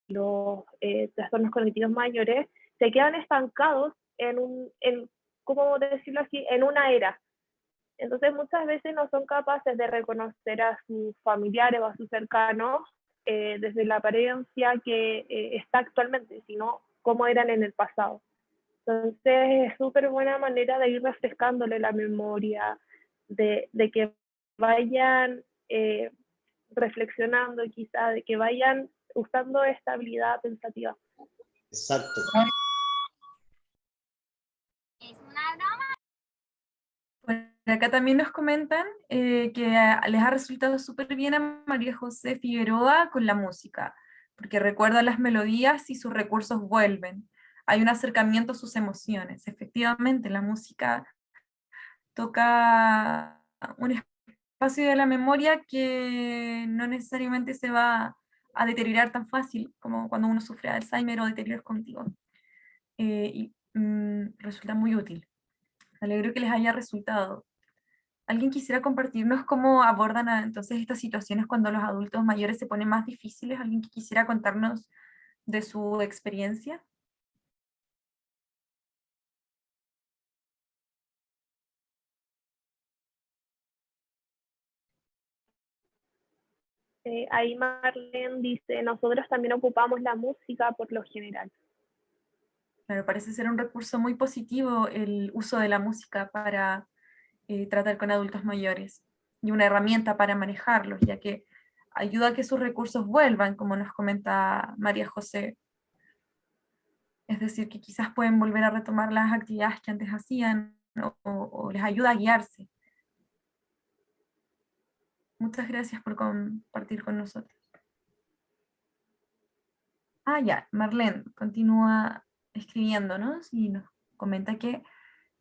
los trastornos cognitivos mayores, se quedan estancados ¿cómo decirlo así?, en una era. Entonces muchas veces no son capaces de reconocer a sus familiares o a sus cercanos desde la apariencia que está actualmente, sino cómo eran en el pasado. Entonces es súper buena manera de ir refrescándole la memoria, de que vayan reflexionando quizá, de que vayan usando esta habilidad pensativa. Exacto. Por acá también nos comentan que les ha resultado súper bien a María José Figueroa con la música, porque recuerda las melodías y sus recursos vuelven. Hay un acercamiento a sus emociones. Efectivamente, la música toca un espacio de la memoria que no necesariamente se va a deteriorar tan fácil como cuando uno sufre Alzheimer o deterioros cognitivos. Resulta muy útil. Me alegro que les haya resultado. ¿Alguien quisiera compartirnos cómo abordan entonces estas situaciones cuando los adultos mayores se ponen más difíciles? ¿Alguien que quisiera contarnos de su experiencia? Ahí Marlene dice, nosotros también ocupamos la música por lo general. Claro, parece ser un recurso muy positivo el uso de la música para tratar con adultos mayores y una herramienta para manejarlos, ya que ayuda a que sus recursos vuelvan, como nos comenta María José. Es decir, que quizás pueden volver a retomar las actividades que antes hacían o les ayuda a guiarse. Muchas gracias por compartir con nosotros. Ah, ya, Marlene continúa escribiéndonos y nos comenta que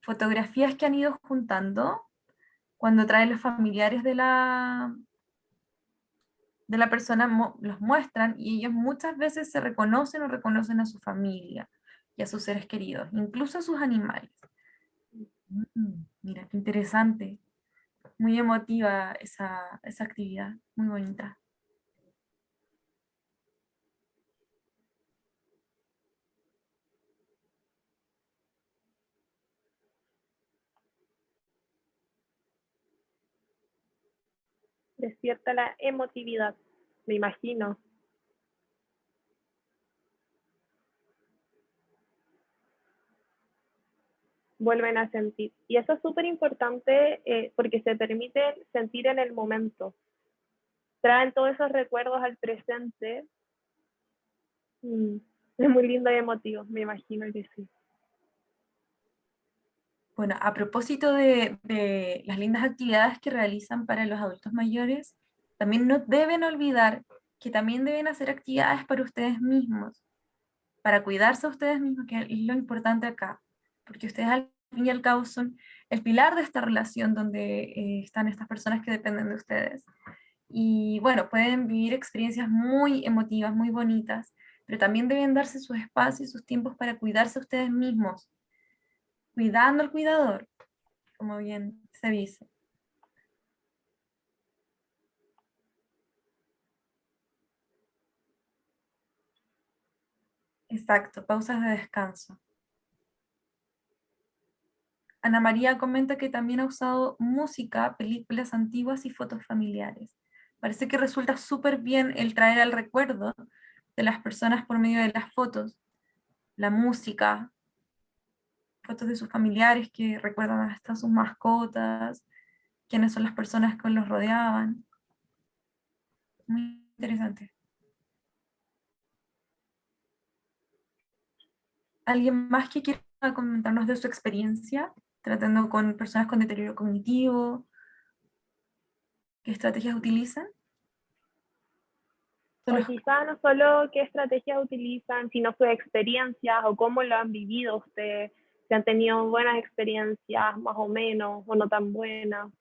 fotografías que han ido juntando cuando traen los familiares de la persona los muestran y ellos muchas veces se reconocen o reconocen a su familia y a sus seres queridos, incluso a sus animales. Mira, qué interesante. Muy emotiva esa actividad, muy bonita. Despierta la emotividad, me imagino. Vuelven a sentir. Y eso es súper importante porque se permite sentir en el momento. Traen todos esos recuerdos al presente. Es muy lindo y emotivo, me imagino que sí. Bueno, a propósito de las lindas actividades que realizan para los adultos mayores, también no deben olvidar que también deben hacer actividades para ustedes mismos, para cuidarse a ustedes mismos, que es lo importante acá, porque ustedes al fin y al cabo son el pilar de esta relación donde están estas personas que dependen de ustedes. Y bueno, pueden vivir experiencias muy emotivas, muy bonitas, pero también deben darse sus espacios y sus tiempos para cuidarse a ustedes mismos, cuidando al cuidador, como bien se dice. Exacto, pausas de descanso. Ana María comenta que también ha usado música, películas antiguas y fotos familiares. Parece que resulta súper bien el traer al recuerdo de las personas por medio de las fotos, la música, fotos de sus familiares que recuerdan hasta sus mascotas, quiénes son las personas que los rodeaban. Muy interesante. ¿Alguien más que quiera comentarnos de su experiencia tratando con personas con deterioro cognitivo? ¿Qué estrategias utilizan? O quizá no solo qué estrategias utilizan, sino sus experiencias o cómo lo han vivido ustedes, si han tenido buenas experiencias, más o menos, o no tan buenas.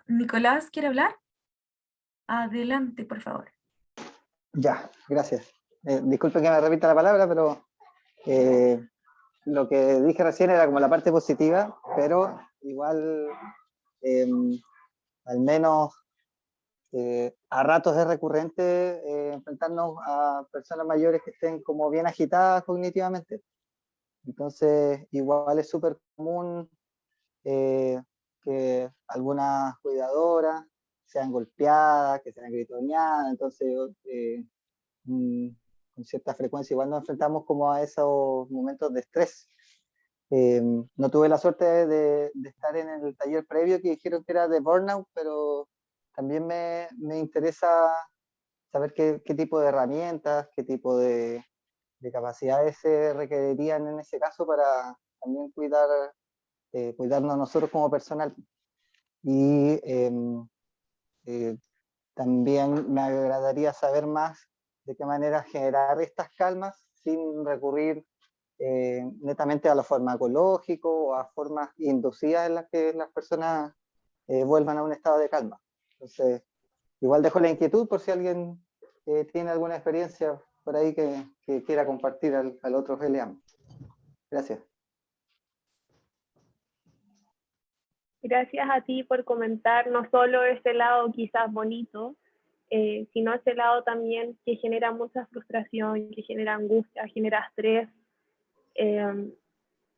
Nicolás, ¿quiere hablar? Adelante, por favor. Ya, gracias. Disculpen que me repita la palabra, pero lo que dije recién era como la parte positiva, pero igual al menos a ratos es recurrente enfrentarnos a personas mayores que estén como bien agitadas cognitivamente. Entonces, igual es súper común que algunas cuidadoras sean golpeadas, que sean gritoneadas. Entonces, con cierta frecuencia igual nos enfrentamos como a esos momentos de estrés. No tuve la suerte de estar en el taller previo que dijeron que era de burnout, pero también me interesa saber qué tipo de herramientas, qué tipo de capacidades se requerirían en ese caso para también cuidarnos nosotros como personal. Y también me agradaría saber más de qué manera generar estas calmas sin recurrir netamente a lo farmacológico o a formas inducidas en las que las personas vuelvan a un estado de calma. Entonces, igual dejo la inquietud por si alguien tiene alguna experiencia por ahí que quiera compartir al otro GLAM. Gracias. Gracias a ti por comentar no solo ese lado quizás bonito, sino ese lado también que genera mucha frustración, que genera angustia, genera estrés,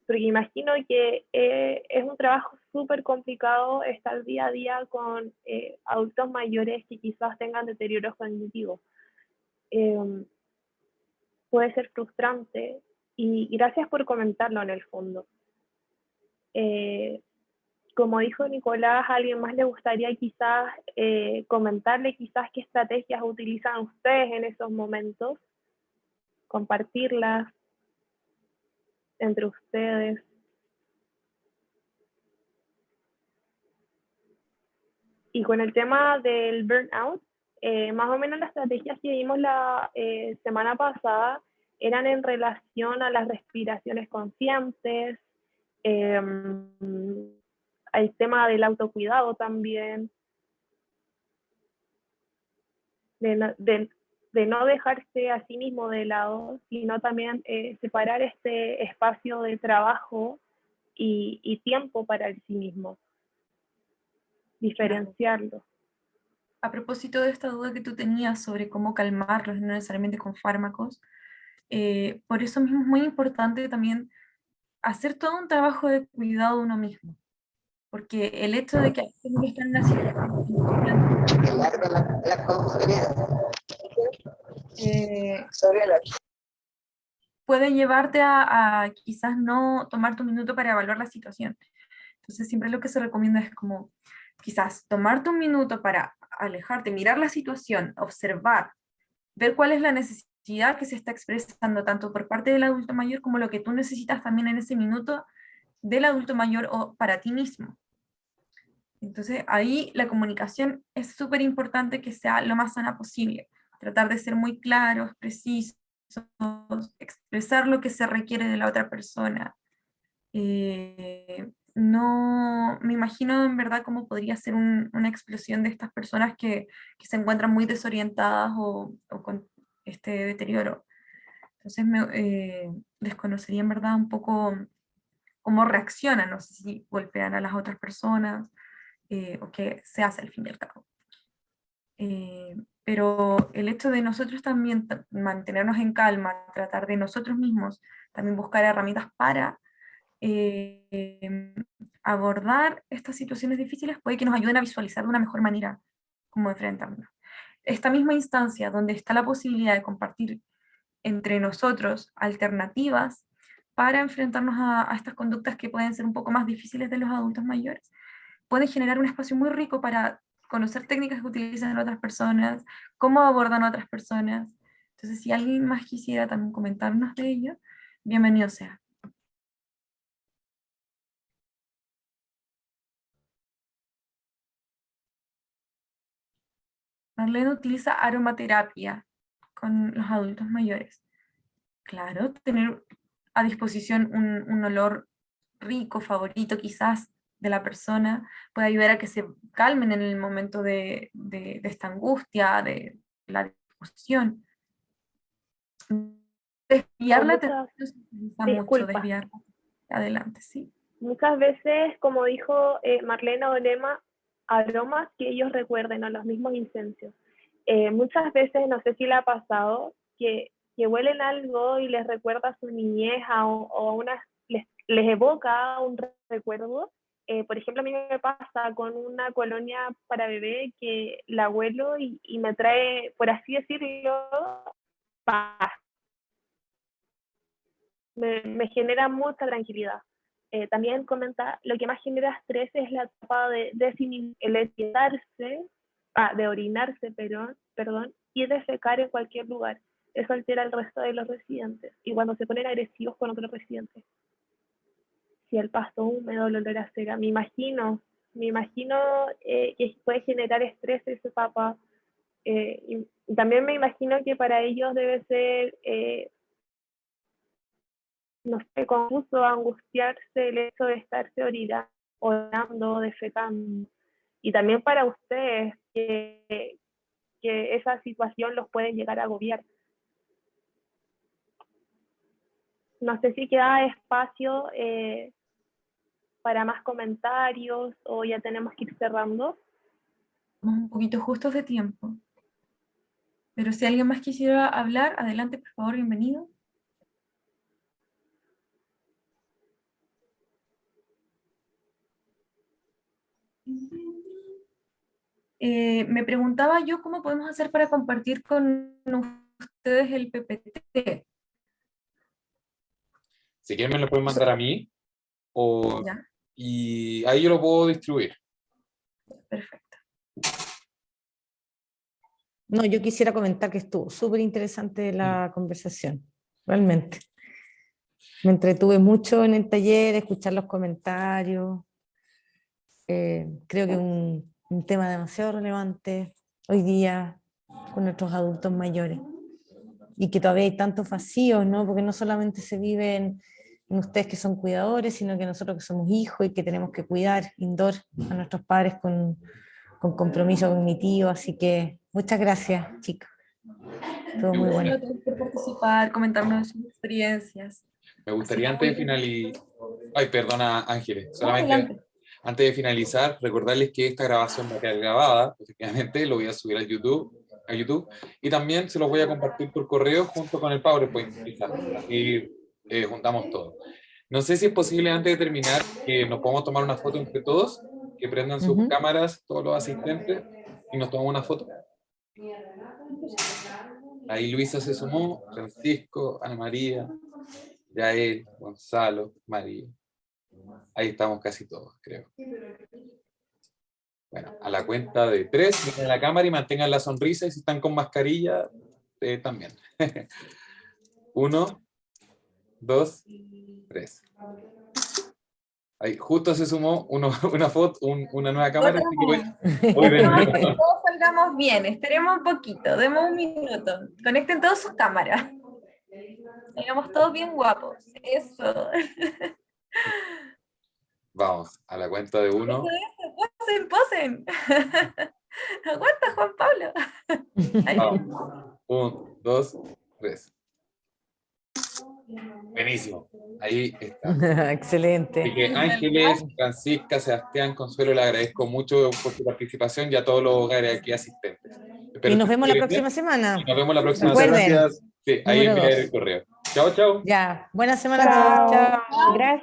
porque imagino que es un trabajo súper complicado estar día a día con adultos mayores que quizás tengan deterioros cognitivos. Puede ser frustrante y gracias por comentarlo en el fondo. Como dijo Nicolás, a alguien más le gustaría quizás comentarle quizás qué estrategias utilizan ustedes en esos momentos, compartirlas entre ustedes. Y con el tema del burnout, más o menos las estrategias que vimos la semana pasada eran en relación a las respiraciones conscientes, al tema del autocuidado también, de no dejarse a sí mismo de lado, sino también separar este espacio de trabajo y tiempo para el sí mismo, diferenciarlo. A propósito de esta duda que tú tenías sobre cómo calmarlos, no necesariamente con fármacos, por eso mismo es muy importante también hacer todo un trabajo de cuidado de uno mismo. Porque el hecho de que alguien que está en una situación puede llevarte a quizás no tomar tu minuto para evaluar la situación. Entonces siempre lo que se recomienda es como quizás tomarte un minuto para alejarte, mirar la situación, observar, ver cuál es la necesidad que se está expresando tanto por parte del adulto mayor como lo que tú necesitas también en ese minuto del adulto mayor o para ti mismo. Entonces ahí la comunicación es súper importante que sea lo más sana posible, tratar de ser muy claros, precisos, expresar lo que se requiere de la otra persona. No me imagino en verdad cómo podría ser una explosión de estas personas que se encuentran muy desorientadas o con este deterioro. Entonces desconocería en verdad un poco cómo reaccionan, no sé si golpean a las otras personas o qué se hace al fin y al cabo. Pero el hecho de nosotros también mantenernos en calma, tratar de nosotros mismos también buscar herramientas para abordar estas situaciones difíciles puede que nos ayuden a visualizar de una mejor manera cómo enfrentarnos. Esta misma instancia donde está la posibilidad de compartir entre nosotros alternativas para enfrentarnos a estas conductas que pueden ser un poco más difíciles de los adultos mayores, puede generar un espacio muy rico para conocer técnicas que utilizan otras personas, cómo abordan otras personas. Entonces, si alguien más quisiera también comentarnos de ello, bienvenido sea. Marlene utiliza aromaterapia con los adultos mayores. Claro, tener a disposición un olor rico, favorito quizás de la persona, puede ayudar a que se calmen en el momento de esta angustia, de la discusión. Desviar la atención se utiliza mucho, desviar. Adelante, sí. Muchas veces, como dijo Marlene o Lema, aromas que ellos recuerden o los mismos incensios. Muchas veces, no sé si le ha pasado, que huelen algo y les recuerda a su niñez les evoca un recuerdo. Por ejemplo, a mí me pasa con una colonia para bebé que la huelo y me trae, por así decirlo, paz. Me genera mucha tranquilidad. También comenta, lo que más genera estrés es la etapa de orinarse, perdón, y defecar en cualquier lugar. Eso altera el resto de los residentes. Y cuando se ponen agresivos con otros residentes. Si el pasto húmedo, el olor a cera, me imagino que puede generar estrés esa etapa. Y también me imagino que para ellos debe ser, no sé, confuso, angustiarse el hecho de estarse orinando, defecando. Y también para ustedes, que esa situación los puede llegar a agobiar. No sé si queda espacio para más comentarios o ya tenemos que ir cerrando. Estamos un poquito justos de tiempo. Pero si alguien más quisiera hablar, adelante, por favor, bienvenido. Me preguntaba yo cómo podemos hacer para compartir con ustedes el PPT. Si quieren me lo pueden mandar a mí, ¿Ya? y ahí yo lo puedo distribuir. Perfecto. No, yo quisiera comentar que estuvo súper interesante la conversación, realmente. Me entretuve mucho en el taller, escuchar los comentarios. Creo que es un tema demasiado relevante hoy día con nuestros adultos mayores. Y que todavía hay tantos vacíos, ¿no? Porque no solamente se vive en ustedes que son cuidadores, sino que nosotros que somos hijos y que tenemos que cuidar indoor a nuestros padres con compromiso cognitivo. Así que muchas gracias, chicos. Todo muy bueno. Gracias por participar, comentarnos sus experiencias. Me gustaría antes de finalizar... Ay, perdona, Ángeles. Solamente Adelante. antes de finalizar, recordarles que esta grabación va a quedar grabada. Efectivamente, lo voy a subir a YouTube. Y también se los voy a compartir por correo junto con el PowerPoint. Y juntamos todo. No sé si es posible antes de terminar que nos podamos tomar una foto entre todos, que prendan sus cámaras, todos los asistentes, y nos tomamos una foto. Ahí Luisa se sumó, Francisco, Ana María, Yael, Gonzalo, María. Ahí estamos casi todos, creo. Bueno, a la cuenta de 3, miren la cámara y mantengan la sonrisa, y si están con mascarilla, también. 1, 2, 3. Ahí justo se sumó una foto, una nueva cámara. Así que voy de nuevo. Todos salgamos bien, esperemos un poquito, demos un minuto. Conecten todas sus cámaras. Salgamos todos bien guapos. Eso. Vamos, a la cuenta de 1. Posen. Aguanta, Juan Pablo. Vamos. 1, 2, 3. Buenísimo. Ahí está. Excelente. Así que Ángeles, Francisca, Sebastián, Consuelo, le agradezco mucho por su participación y a todos los hogares aquí asistentes. Y nos vemos la próxima semana. Nos vemos la próxima semana. Sí, ahí enviaré el correo. Chao, chao. Ya, buena semana a todos. Chao. Gracias.